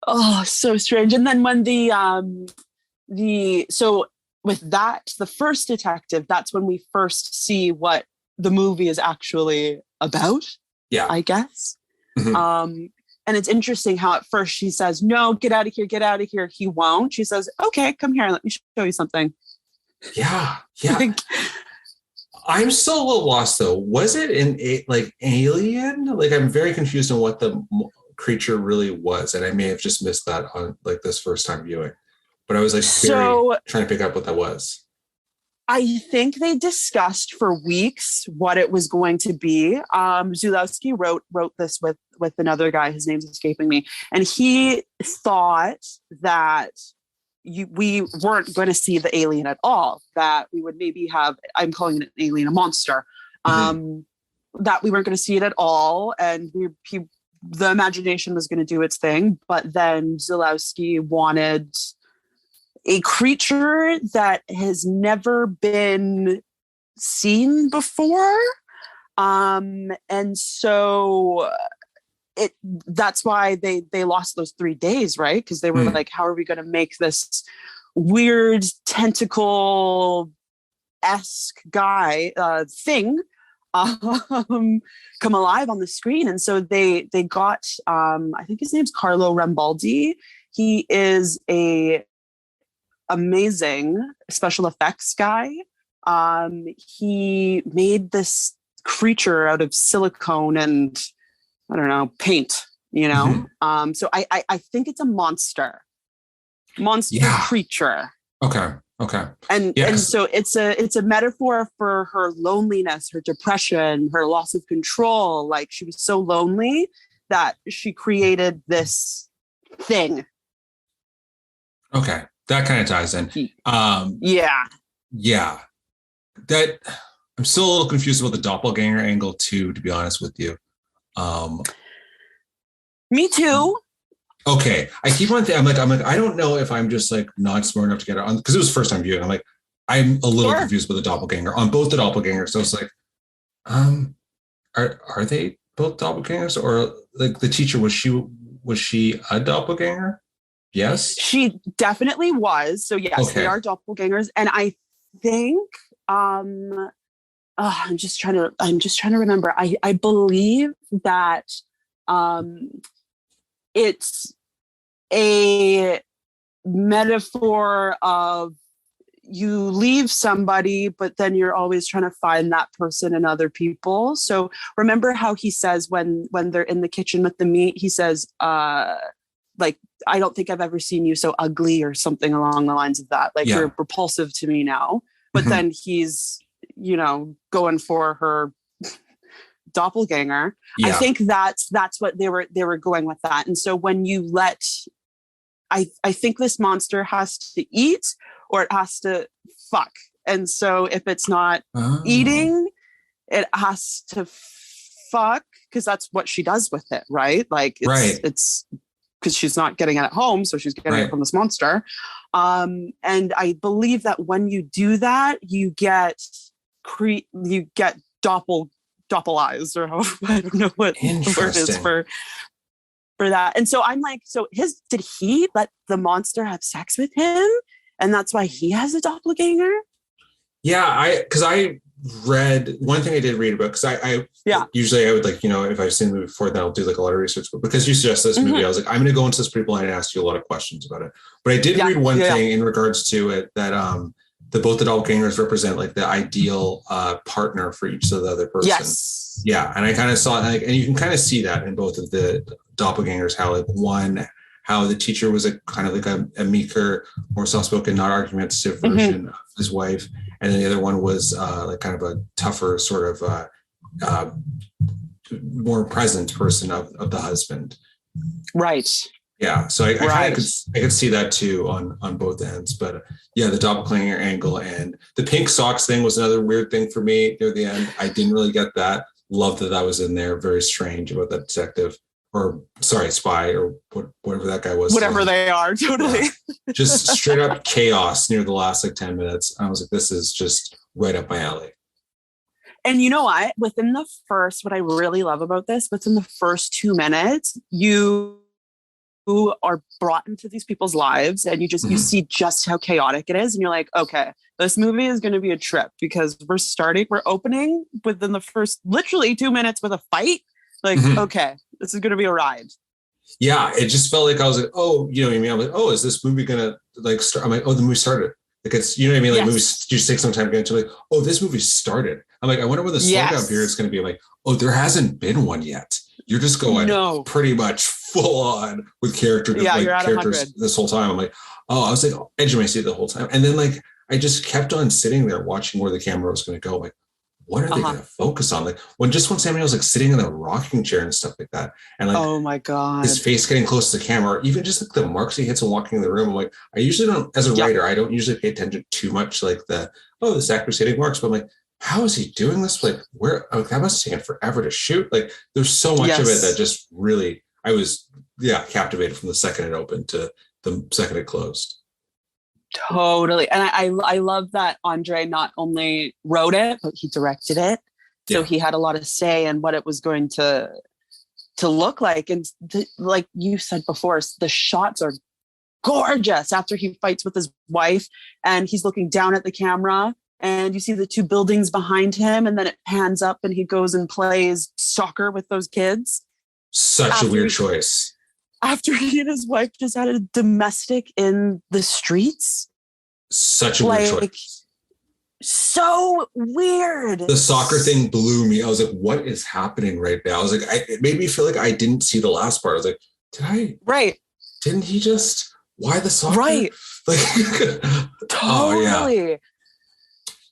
Oh, so strange. And then when with that, the first detective, that's when we first see what the movie is actually about. Yeah, I guess. Mm-hmm. And it's interesting how at first she says, no, get out of here, get out of here. He won't. She says, okay, come here, let me show you something. Yeah. I'm still a little lost though. Was it an alien? Like I'm very confused on what the creature really was, and I may have just missed that on like this first time viewing. But I was like trying to pick up what that was. I think they discussed for weeks what it was going to be. Zulawski wrote this with another guy. His name's escaping me. And he thought that we weren't going to see the alien at all, that we would maybe have, I'm calling it an alien, a monster, that we weren't going to see it at all. And the imagination was going to do its thing. But then Zulawski wanted a creature that has never been seen before. And so that's why they lost those 3 days, right? Because they were like, how are we going to make this weird tentacle-esque guy thing come alive on the screen? And so they got, I think his name's Carlo Rambaldi. He is a amazing special effects guy. He made this creature out of silicone and I don't know, paint, you know? So I think it's a monster creature. Okay. And so it's a metaphor for her loneliness, her depression, her loss of control. Like she was so lonely that she created this thing. Okay. That kind of ties in. Yeah. That I'm still a little confused about the doppelganger angle too, to be honest with you. Me too. Okay. I keep on thinking, I'm like, I don't know if I'm just like not smart enough to get it on, because it was first time viewing. I'm like, I'm a little confused with the doppelganger on both the doppelgangers. So it's like, are they both doppelgangers, or like the teacher, was she a doppelganger? Yes, she definitely was. So yes, They are doppelgangers, and I think I'm just trying to remember. I believe that it's a metaphor of you leave somebody, but then you're always trying to find that person in other people. So remember how he says when they're in the kitchen with the meat, he says, like, I don't think I've ever seen you so ugly or something along the lines of that. Like you're repulsive to me now. But then he's, going for her doppelganger. Yeah. I think that's what they were going with that. And so when you I think this monster has to eat or it has to fuck. And so if it's not eating, it has to fuck, because that's what she does with it, right? Like it's because she's not getting it at home, so she's getting it from this monster. And I believe that when you do that, you get doppelized, or I don't know what the word is for that. And so I'm like, so did he let the monster have sex with him? And that's why he has a doppelganger? Yeah, because I read one thing I did read about, because I usually I would like, if I've seen the movie before, then I'll do like a lot of research. But because you suggested this movie, I was like, I'm going to go into this pretty blind and ask you a lot of questions about it. But I did read one thing in regards to it, that both the doppelgangers represent like the ideal partner for each of the other person. Yes. Yeah, and I kind of saw like, and you can kind of see that in both of the doppelgangers, how the teacher was a kind of like a meeker, more soft-spoken, not argumentative version of his wife. And then the other one was like kind of a tougher sort of more present person of the husband. Right. Yeah. So I could see that too on both ends. But yeah, the doppelganger angle and the pink socks thing was another weird thing for me near the end. I didn't really get that. Love that was in there. Very strange about that detective. Or spy, or whatever that guy was. Whatever they are, totally. Yeah. Just straight up chaos near the last like 10 minutes. I was like, this is just right up my alley. And you know what? What I really love about this, within the first 2 minutes, you are brought into these people's lives, and you see just how chaotic it is. And you're like, okay, this movie is going to be a trip, because we're opening within the first literally 2 minutes with a fight. Like, okay, this is going to be a ride. Yeah, it just felt like I was like, oh, you know what I mean? I'm like, oh, is this movie going to like start? I'm like, oh, the movie started. Like, it's, you know what I mean? Like movies just take some time to get into, like, oh, this movie started. I'm like, I wonder what the slowdown period is going to be. I'm like, oh, there hasn't been one yet. You're just going pretty much full on with characters this whole time. I'm like, oh, I was like edge of my seat the whole time. And then like, I just kept on sitting there watching where the camera was going to go. I'm like, what are they going to focus on? Like when Samuel was like sitting in the rocking chair and stuff like that. And like, oh my God, his face getting close to the camera, or even just like the marks he hits when walking in the room. I'm like, I usually don't, as a writer, I don't usually pay attention too much, like this actor's hitting marks, but I'm like, how is he doing this? Like that must have taken forever to shoot. Like there's so much of it that just really, I was captivated from the second it opened to the second it closed. Totally. And I love that Andrzej not only wrote it, but he directed it. So he had a lot of say in what it was going to look like. And like you said before, the shots are gorgeous after he fights with his wife and he's looking down at the camera and you see the two buildings behind him, and then it pans up and he goes and plays soccer with those kids. Such a weird choice. After he and his wife just had a domestic in the streets. Such a weird choice. So weird. The soccer thing blew me. I was like, what is happening right now? I was like, it made me feel like I didn't see the last part. I was like, did I? Right. Didn't he just, why the soccer? Right. Like, totally. Oh, yeah.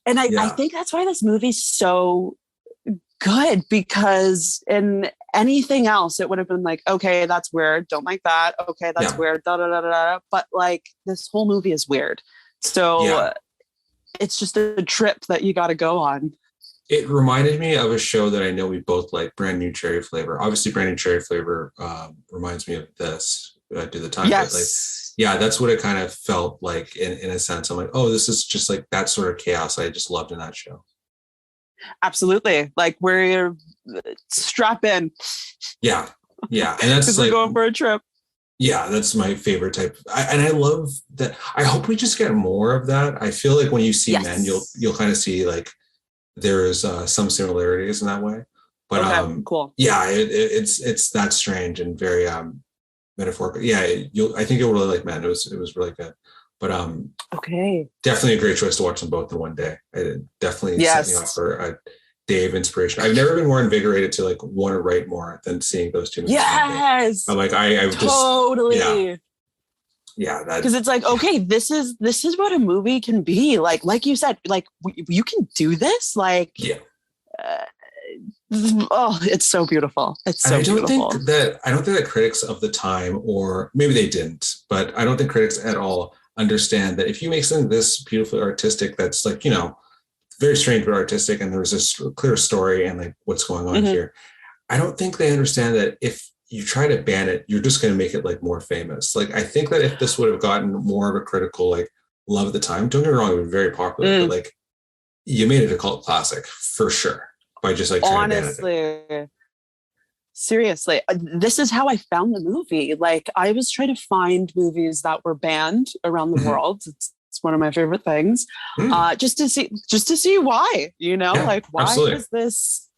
And I think that's why this movie's so good, because in anything else it would have been like, okay, that's weird, don't like that, okay, that's weird, da, da, da, da, da. But like this whole movie is weird, so it's just a trip that you got to go on. It reminded me of a show that I know we both like, Brand New Cherry Flavor. Obviously Brand New Cherry Flavor reminds me of this Do the Time. Yes. But like, that's what it kind of felt like in a sense. I'm like, oh, this is just like that sort of chaos I just loved in that show. Absolutely. Like we're strap in. Yeah. And that's because we're going for a trip. Yeah, that's my favorite type. And I love that. I hope we just get more of that. I feel like when you see men, you'll kind of see like there's some similarities in that way. But cool. Yeah, it's that strange and very metaphorical. Yeah, I think you'll really like Men. It was really good. But definitely a great choice to watch them both in one day. It definitely set me up for a day of inspiration. I've never been more invigorated to like want to write more than seeing those two movies. Yes. I'm like, I totally. Just, yeah. Because it's like, okay, this is what a movie can be. Like you said, like you can do this. Like, yeah. It's so beautiful. It's so beautiful. I don't think that critics of the time, or maybe they didn't, but I don't think critics at all understand that if you make something this beautifully artistic, that's like, you know, very strange but artistic, and there's this clear story and like what's going on here. I don't think they understand that if you try to ban it, you're just going to make it like more famous. Like, I think that if this would have gotten more of a critical like love at the time, don't get me wrong, it was very popular, but like you made it a cult classic for sure by just like trying to ban it. Seriously, this is how I found the movie. Like, I was trying to find movies that were banned around the world. It's one of my favorite things. Just to see why, you know, like why is this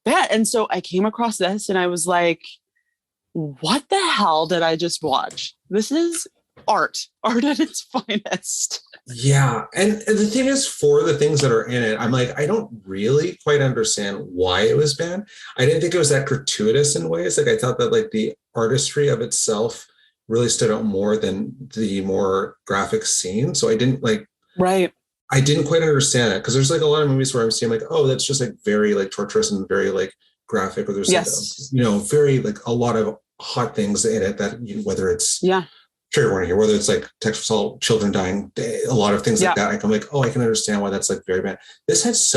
bad? And so I came across this and I was like, what the hell did I just watch? This is art at its finest. Yeah. And the thing is, for the things that are in it, I'm like, I don't really quite understand why it was banned. I didn't think it was that gratuitous in ways. Like, I thought that like the artistry of itself really stood out more than the more graphic scene. So I didn't like, I didn't quite understand that, because there's like a lot of movies where I'm seeing like, oh, that's just like very like torturous and very like graphic, or there's like, you know, very like a lot of hot things in it that, you know, whether it's trigger warning here, whether it's like sexual assault, children dying, a lot of things like that. I'm like, oh, I can understand why that's like very bad. This has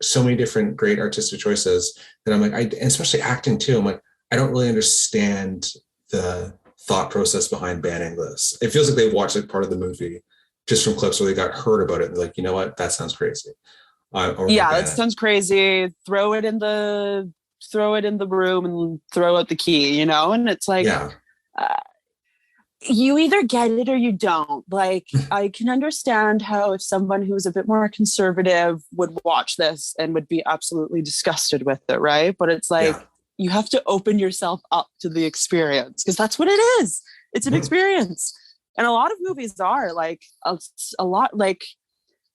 so many different great artistic choices that I'm like, and especially acting too. I'm like, I don't really understand the thought process behind banning this. It feels like they watched like part of the movie just from clips where they got heard about it and they're like, you know what, that sounds crazy. That sounds crazy. Throw it in the room and throw out the key, you know? And it's like, you either get it or you don't. Like, I can understand how if someone who's a bit more conservative would watch this and would be absolutely disgusted with it, right? But it's like, you have to open yourself up to the experience, because that's what it is. It's an experience. And a lot of movies are like a lot, like,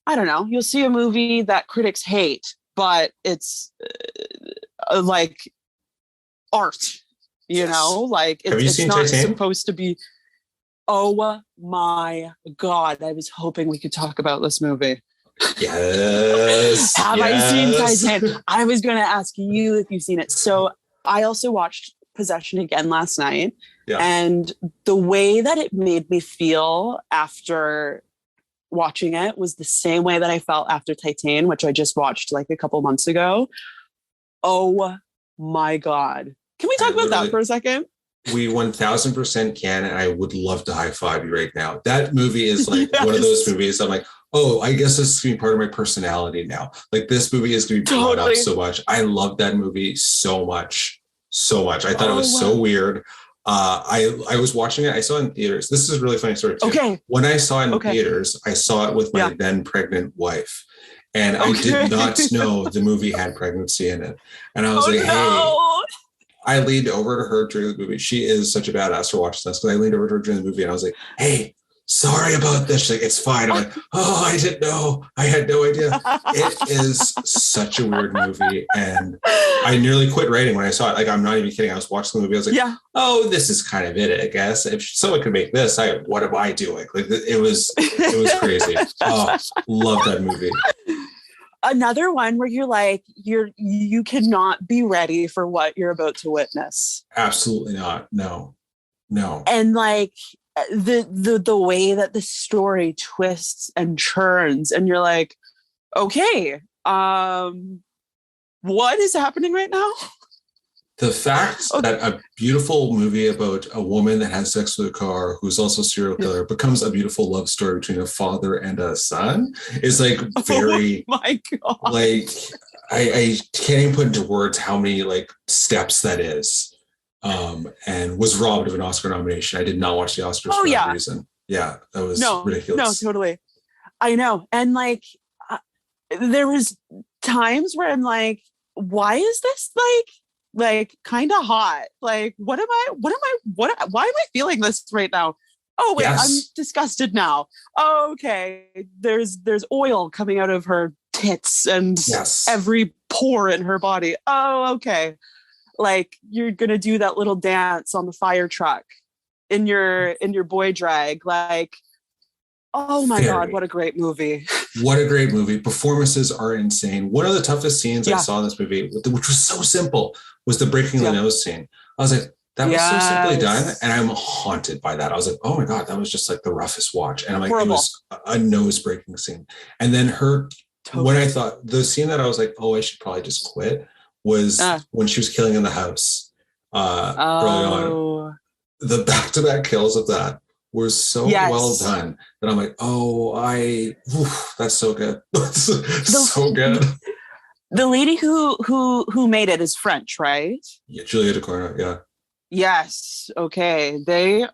I don't know, you'll see a movie that critics hate, but it's like art, you know, like it's not supposed to be. Oh my God. I was hoping we could talk about this movie. Yes. Have I seen Titanic? I was going to ask you if you've seen it. So I also watched Possession again last night. And the way that it made me feel after watching it was the same way that I felt after Titan, which I just watched like a couple months ago. Oh my God. Can we talk about that for a second? We 1000% can, and I would love to high five you right now. That movie is like one of those movies I'm like, oh, I guess this is going to be part of my personality now. Like, this movie is going to be brought up so much. I love that movie so much. I thought it was so weird. I was watching it. I saw it in theaters. This is a really funny story too. Okay. When I saw it in theaters, I saw it with my then pregnant wife. And I did not know the movie had pregnancy in it. And I was like, hey, I leaned over to her during the movie. She is such a badass for watching this, because I leaned over to her during the movie and I was like, hey, sorry about this. She's like, it's fine. I'm like, oh, I didn't know. I had no idea. It is such a weird movie. And I nearly quit writing when I saw it. Like, I'm not even kidding. I was watching the movie. I was like, oh, this is kind of it, I guess. If someone could make this, what am I doing? Like, it was crazy. Oh, love that movie. Another one where you're like, you cannot be ready for what you're about to witness. Absolutely not. No. And like the way that the story twists and turns, and you're like, okay, what is happening right now? The fact that a beautiful movie about a woman that has sex with a car, who's also a serial killer, becomes a beautiful love story between a father and a son is like very, oh my God. Like, I can't even put into words how many like steps that is. And was robbed of an Oscar nomination. I did not watch the Oscars for that reason. Yeah, that was ridiculous. No, totally. I know. And like, there was times where I'm like, why is this like kind of hot? Like, why am I feeling this right now? Oh wait, I'm disgusted now. Oh, okay. There's oil coming out of her tits and every pour in her body. Oh, okay. Like you're gonna do that little dance on the fire truck in your boy drag. Like, oh my God, what a great movie. What a great movie. Performances are insane. One of the toughest scenes I saw in this movie, which was so simple, was the breaking the nose scene. I was like, that was so simply done. And I'm haunted by that. I was like, oh my God, that was just like the roughest watch. And I'm like, Horrible. It was a nose breaking scene. And then when I thought the scene that I was like, oh, I should probably just quit was when she was killing in the house early on. The back-to-back kills of that were so well done that I'm like, that's so good. So good. The lady who made it is French, right? Yeah, Julia Ducournau, yeah. Yes. Okay. They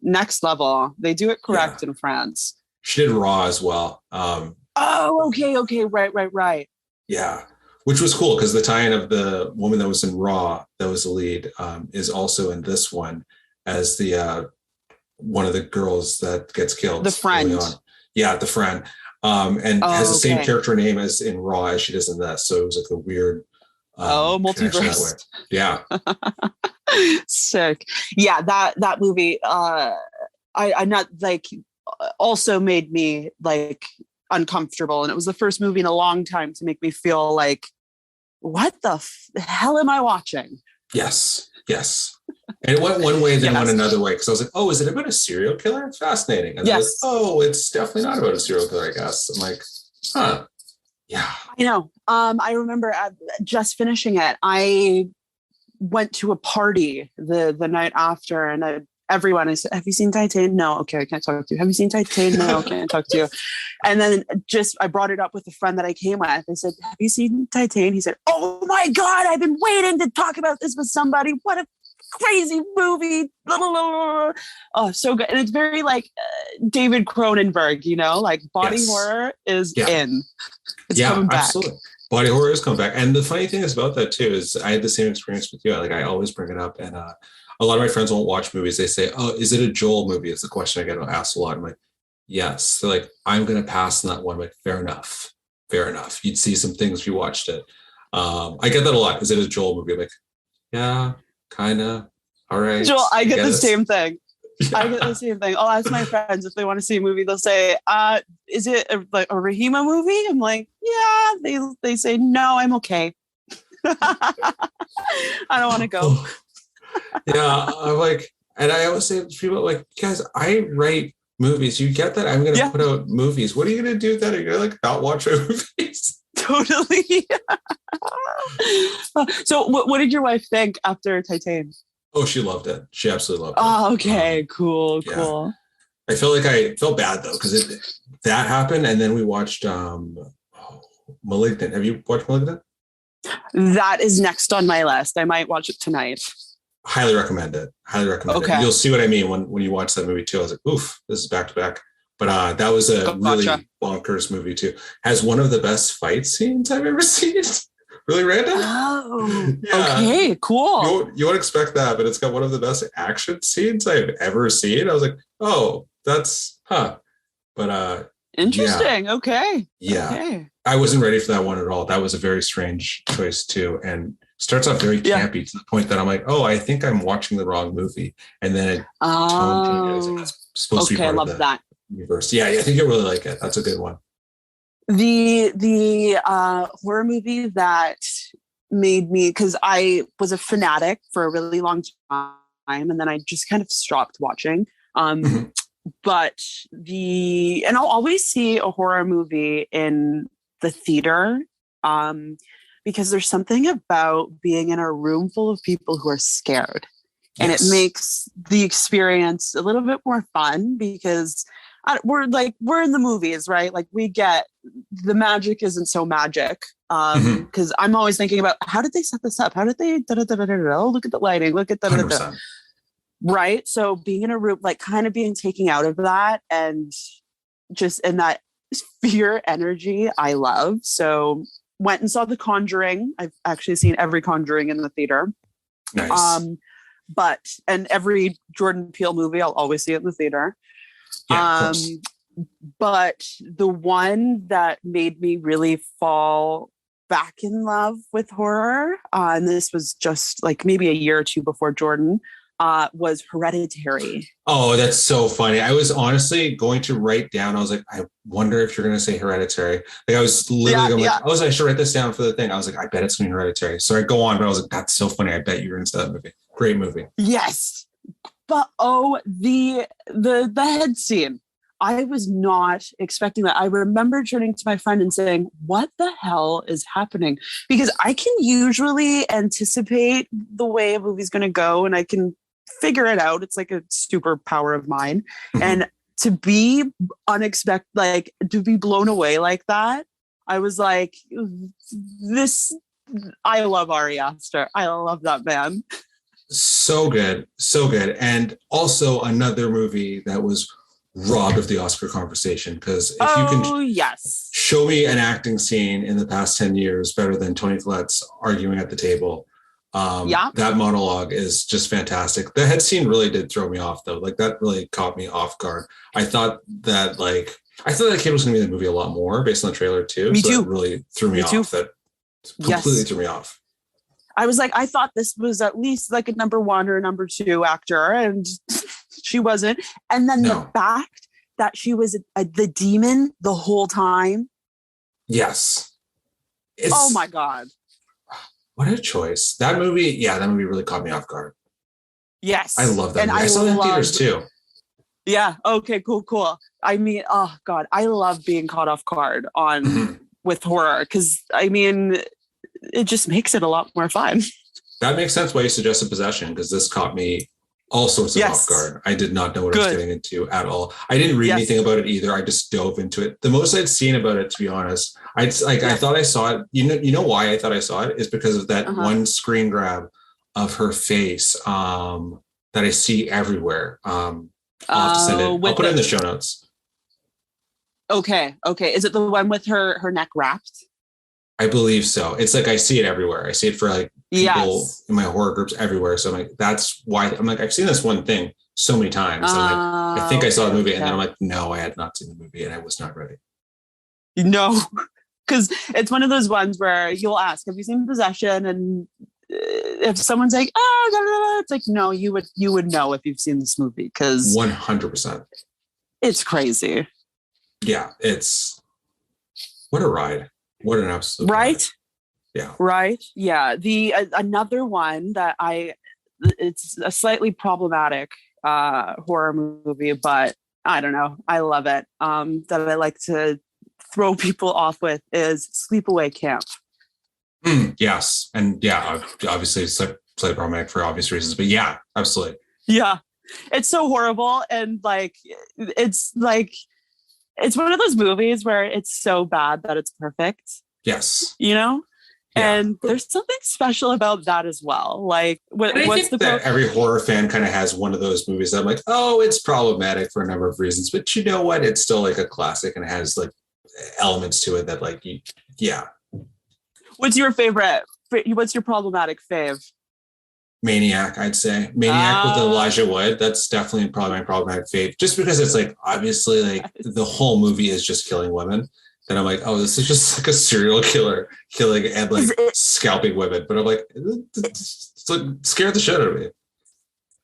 next level. They do it correct in France. She did Raw as well. Okay. Right. Yeah. Which was cool because the tie-in of the woman that was in Raw, that was the lead, is also in this one as the one of the girls that gets killed. The friend. Yeah, the friend. And has the same character name as in Raw as she does in this. So it was like a weird multiverse. Yeah. Sick. Yeah, that movie I not like also made me like uncomfortable, and it was the first movie in a long time to make me feel like, what the hell am I watching? Yes. And it went one way, then went another way, because I was like, oh, is it about a serial killer? Fascinating. And yes. It's definitely not about a serial killer, I guess. I'm like, yeah. I know. I remember just finishing it. I went to a party the night after, and everyone, I said, have you seen Titan? No. Okay, I can't talk to you. Have you seen Titan? No, I can't talk to you. And then I brought it up with a friend that I came with. I said, have you seen Titan? He said, oh my God, I've been waiting to talk about this with somebody. What a crazy movie. Oh, so good. And it's very like David Cronenberg, like body horror is in. It's coming back. Absolutely. Body horror is coming back. And the funny thing is about that too, is I had the same experience with you. Like I always bring it up, and a lot of my friends won't watch movies. They say, oh, is it a Joel movie? It's the question I get asked a lot. I'm like, yes. They're like, I'm going to pass on that one. I'm like, fair enough. You'd see some things if you watched it. I get that a lot. Is it a Joel movie? I'm like, yeah, kind of. All right. Joel, I get the same thing. Yeah. I get the same thing. I'll ask my friends if they want to see a movie. They'll say, is it a Rehema movie? I'm like, yeah. They say, no, I'm okay. I don't want to go. Yeah, I'm like, and I always say to people, like, guys, I write movies. You get that? I'm going to put out movies. What are you going to do then? Are you going to not watch my movies? Totally. So what did your wife think after Titan? Oh, she loved it. She absolutely loved it. Oh, okay. Cool. I felt bad though, because that happened. And then we watched Malignant. Have you watched Malignant? That is next on my list. I might watch it tonight. Highly recommend it. Okay. You'll see what I mean when you watch that movie too. I was like, oof, this is back to back. But that was a really bonkers movie too. Has one of the best fight scenes I've ever seen. Really random. Oh, okay, cool. You won't expect that, but it's got one of the best action scenes I've ever seen. I was like, oh, that's But interesting. Yeah. Okay. Yeah. Okay. I wasn't ready for that one at all. That was a very strange choice too, and starts off very campy to the point that I'm like, oh, I think I'm watching the wrong movie, and then it tone changes. It's supposed to be part of the universe. Yeah, I think you'll really like it. That's a good one. The horror movie that made me, because I was a fanatic for a really long time, and then I just kind of stopped watching. But and I'll always see a horror movie in the theater, because there's something about being in a room full of people who are scared, and it makes the experience a little bit more fun, because we're in the movies, right? Like we get the magic isn't so magic. Because I'm always thinking about, how did they set this up? How did they look at the lighting, look at the right? So being in a room, like kind of being taken out of that, and just in that fear energy, I love. So went and saw The Conjuring. I've actually seen every Conjuring in the theater. Nice. And every Jordan Peele movie, I'll always see it in the theater. Yeah, but the one that made me really fall back in love with horror, and this was just like maybe a year or two before Jordan, was Hereditary. Oh, that's so funny. I was honestly going to write down, I was like, I wonder if you're going to say Hereditary. Like I was literally going like, I should write this down for the thing. I was like, I bet it's going to be Hereditary. So I go on, but I was like, that's so funny. I bet you're going to say that movie. Great movie. Yes. But the head scene, I was not expecting that. I remember turning to my friend and saying, what the hell is happening? Because I can usually anticipate the way a movie's going to go and I can figure it out. It's like a superpower of mine. And to be unexpected, like to be blown away like that, I was like, I love Ari Aster. I love that man. So good. So good. And also another movie that was robbed of the Oscar conversation, because if you can show me an acting scene in the past 10 years better than Toni Collette's arguing at the table, that monologue is just fantastic. The head scene really did throw me off though. Like that really caught me off guard. I thought that kid was going to be in the movie a lot more based on the trailer too. Me too. That really threw me off. That completely threw me off. I was like, I thought this was at least like a number 1 or number 2 actor, and she wasn't. And then the fact that she was the demon the whole time. Yes. Oh my God. What a choice. That movie really caught me off guard. Yes. I love that movie. I saw that in theaters too. Yeah. Okay, cool. I mean, oh God, I love being caught off guard with horror, because I mean, it just makes it a lot more fun. That makes sense why you suggested Possession, because this caught me all sorts of off guard. I did not know what I was getting into at all. I didn't read anything about it either. I just dove into it. The most I'd seen about it, to be honest, I thought I saw it. You know why I thought I saw it is because of that one screen grab of her face that I see everywhere. I'll have to send it. I'll put it in the show notes. Okay. Is it the one with her neck wrapped? I believe so. It's like I see it everywhere. I see it for like people in my horror groups everywhere. So I'm like, that's why I'm like, I've seen this one thing so many times. I'm like, I think I saw the movie, and then I'm like, no, I had not seen the movie, and I was not ready. No, because it's one of those ones where you'll ask, have you seen Possession? And if someone's like, it's like, no, you would know if you've seen this movie, because 100%. It's crazy. Yeah, what a ride. What an absolute ride. Yeah. Right. Yeah. The another one that it's a slightly problematic horror movie, but I don't know, I love it. That I like to throw people off with is Sleepaway Camp. Yes. And obviously it's slightly problematic for obvious reasons, but yeah, absolutely. Yeah. It's so horrible. And it's one of those movies where it's so bad that it's perfect. Yes. You know? Yeah. And there's something special about that as well. Like, what's the quote? Every horror fan kind of has one of those movies that I'm like, oh, it's problematic for a number of reasons, but you know what? It's still like a classic and has like elements to it that like, yeah. What's your favorite? What's your problematic fave? Maniac, I'd say. Maniac with Elijah Wood. That's definitely probably my problematic fave. Just because it's like, obviously, like the whole movie is just killing women. Then I'm like, oh, this is just like a serial killer killing and like scalping women. But I'm like, it's like scared the shit out of me.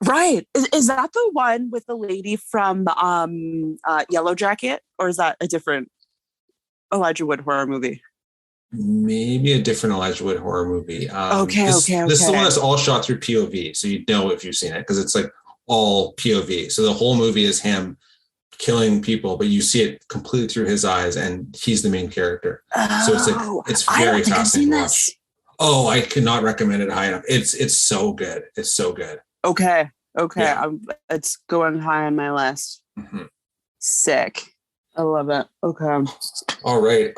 Right. Is that the one with the lady from Yellow Jacket? Or is that a different Elijah Wood horror movie? Maybe a different Elijah Wood horror movie. Okay. This is the one that's all shot through POV. So you know if you've seen it, because it's like all POV. So the whole movie is him killing people, but you see it completely through his eyes, and he's the main character. So it's like, it's very fascinating to watch. Oh, I cannot recommend it high enough. It's so good. It's so good. Okay. Yeah. It's going high on my list. Mm-hmm. Sick. I love it. Okay. All right.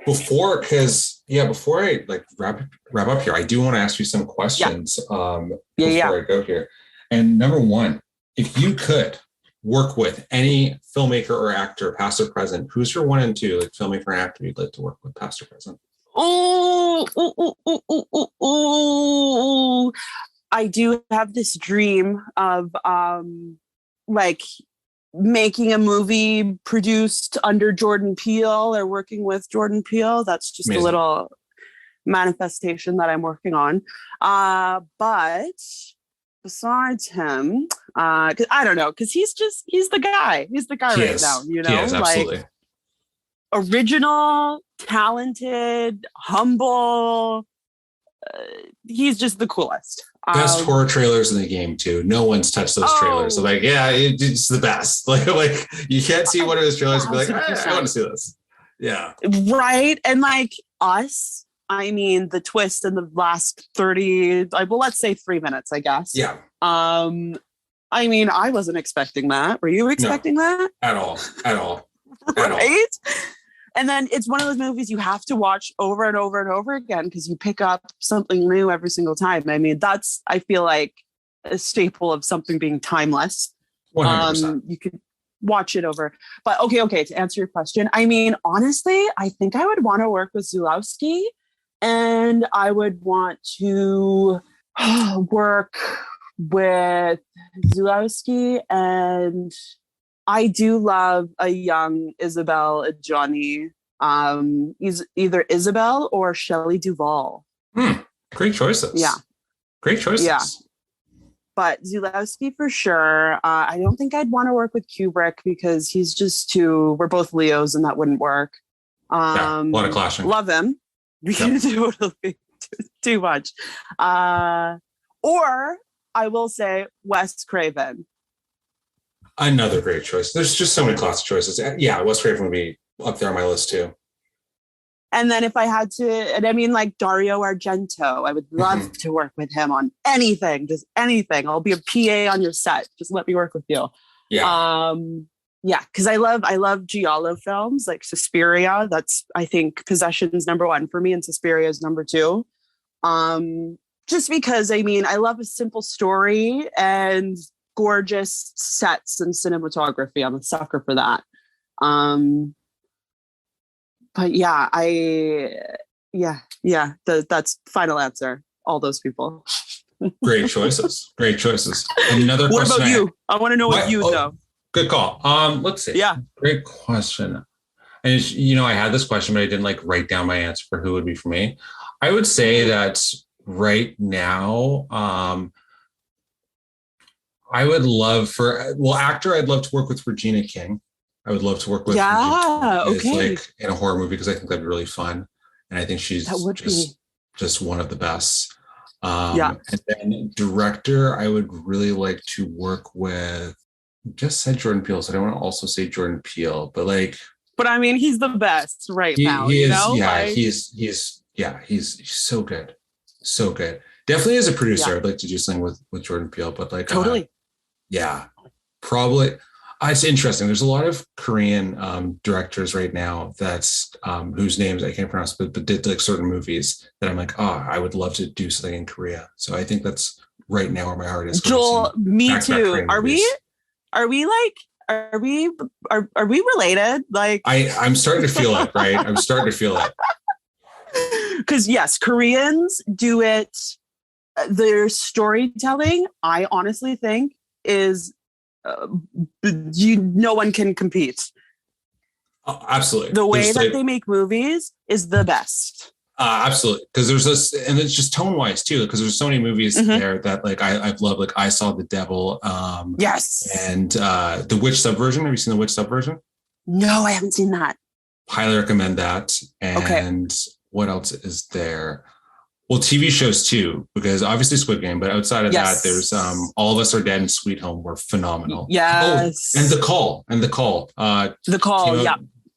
Before I like wrap up here, I do want to ask you some questions before I go here. And number one, if you could work with any filmmaker or actor, past or present, who's your 1 and 2, like filmmaker and actor you'd like to work with, past or present? I do have this dream of like making a movie produced under Jordan Peele or working with Jordan Peele. That's just amazing. manifestation that I'm working on. But besides him, cause I don't know, because he's the guy. He's the guy He right is. now, He is, absolutely. like original, talented, humble. He's just the coolest. Best horror trailers in the game too. No one's touched those trailers. I'm like, yeah, it's the best. Like you can't see one of his trailers and be like, I want to see this. Yeah. Right. And like Us, I mean, the twist in the last 30, well, let's say 3 minutes, I guess. Yeah. I mean, I wasn't expecting that. Were you expecting that? At all. Right? And then it's one of those movies you have to watch over and over and over again because you pick up something new every single time. I mean, that's, I feel like, a staple of something being timeless. 100%. You could watch it over. But okay, to answer your question, I mean, honestly, I think I would want to work with Zulawski, and I would want to work with Zulawski, and I do love a young Isabel Adjani. He's either Isabel or Shelley Duvall. Great choices. Yeah. Great choices. Yeah. But Zulawski for sure. I don't think I'd want to work with Kubrick because he's just we're both Leos and that wouldn't work. Yeah, a lot of clashing. Love him. Totally too much. Or I will say Wes Craven. Another great choice. There's just so many classic choices. Yeah, Wes Craven would be up there on my list too. And then if I had to, and I mean like Dario Argento, I would love to work with him on anything, just anything. I'll be a PA on your set. Just let me work with you. Yeah. Yeah, because I love Giallo films like Suspiria. That's, I think, Possession's number one for me, and Suspiria is number two. Just because, I mean, I love a simple story and gorgeous sets and cinematography. I'm a sucker for that. But yeah, that's final answer. All those people. Great choices. Great choices. Another what question. What about you? I want to know what you know. Good call. Let's see. Yeah. Great question. And I had this question, but I didn't write down my answer for who would be for me. I would say that right now, I would love actor. I'd love to work with Regina King. I would love to work with okay. In a horror movie because I think that'd be really fun, and I think she's just one of the best. And then director, I would really like to work with. Just said Jordan Peele, so I don't want to also say Jordan Peele, but He is. Yeah, he's so good, so good. Definitely as a producer, I'd like to do something with Jordan Peele, but totally. Probably. It's interesting. There's a lot of Korean directors right now that's whose names I can't pronounce, but did certain movies that I'm I would love to do something in Korea. So I think that's right now where my heart is. Joel, me too. Are we related? I'm starting to feel it, right? I'm starting to feel it. Because yes, Koreans do it. Their storytelling, I honestly think, is no one can compete. Oh, absolutely. The way that they make movies is the best. Absolutely. Because there's this, and it's just tone wise too, because there's so many movies there that I've loved, I Saw the Devil. Yes. And The Witch Subversion. Have you seen The Witch Subversion? No, I haven't seen that. Highly recommend that. And what else is there? Well, TV shows too, because obviously Squid Game, but outside of that, there's All of Us Are Dead and Sweet Home were phenomenal. Yes. Oh, and The Call. The Call,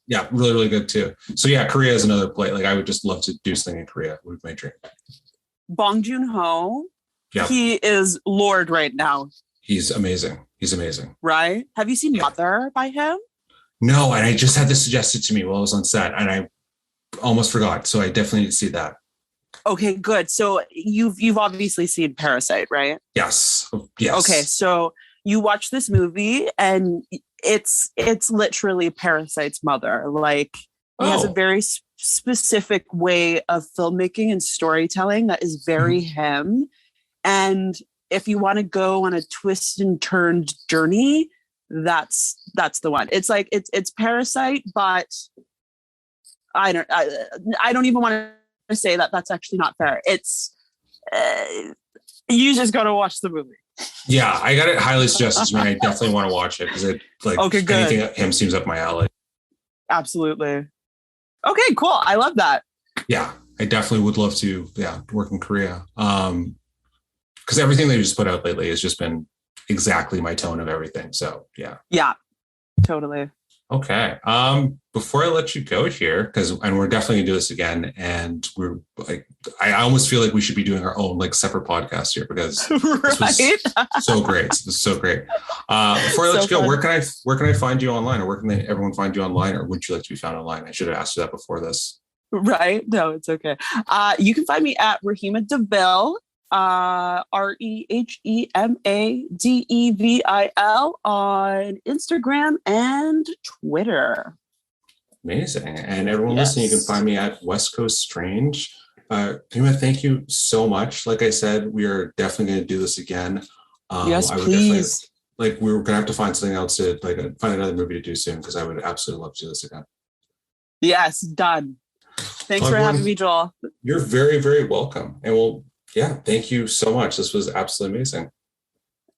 yeah, really, really good too. So yeah, Korea is another place. I would just love to do something in Korea. Would be my dream. Bong Joon-ho, he is Lord right now. He's amazing. Right? Have you seen Mother by him? No, and I just had this suggested to me while I was on set, and I almost forgot. So I definitely need to see that. Okay, good. So you've obviously seen Parasite, right? Yes. Okay, so you watch this movie and it's literally Parasite's mother. He has a very specific way of filmmaking and storytelling that is very him. And if you want to go on a twist and turned journey, that's the one. It's it's Parasite, but I don't even want to say that that's actually not fair. It's you just got to watch the movie. Yeah, I got it highly suggested to me. I definitely want to watch it because it anything that him seems up my alley. Absolutely. Okay, cool. I love that. Yeah, I definitely would love to. Yeah, work in Korea. Because everything they just put out lately has just been exactly my tone of everything. So yeah. Yeah, totally. Okay. Before I let you go here, and we're definitely gonna do this again, and we're like, I almost feel like we should be doing our own like separate podcast here because this was so great. This was so great. Before I let you go, where can I find you online, or where can everyone find you online, or would you like to be found online? I should have asked you that before this. Right? No, it's okay. You can find me at Rehema Deville. RehemaDevil on Instagram and Twitter. Amazing. And everyone listening, you can find me at West Coast Strange. Rehema, thank you so much. Like I said, we are definitely going to do this again. Yes, please. We were going to have to find something else to find another movie to do soon because I would absolutely love to do this again. Yes, done. Thanks for having me, Joel. You're very, very welcome. And thank you so much. This was absolutely amazing.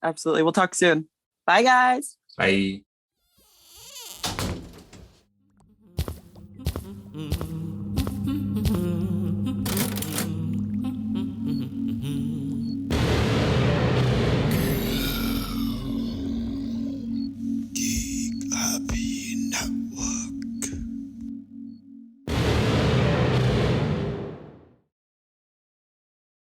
Absolutely. We'll talk soon. Bye, guys. Bye.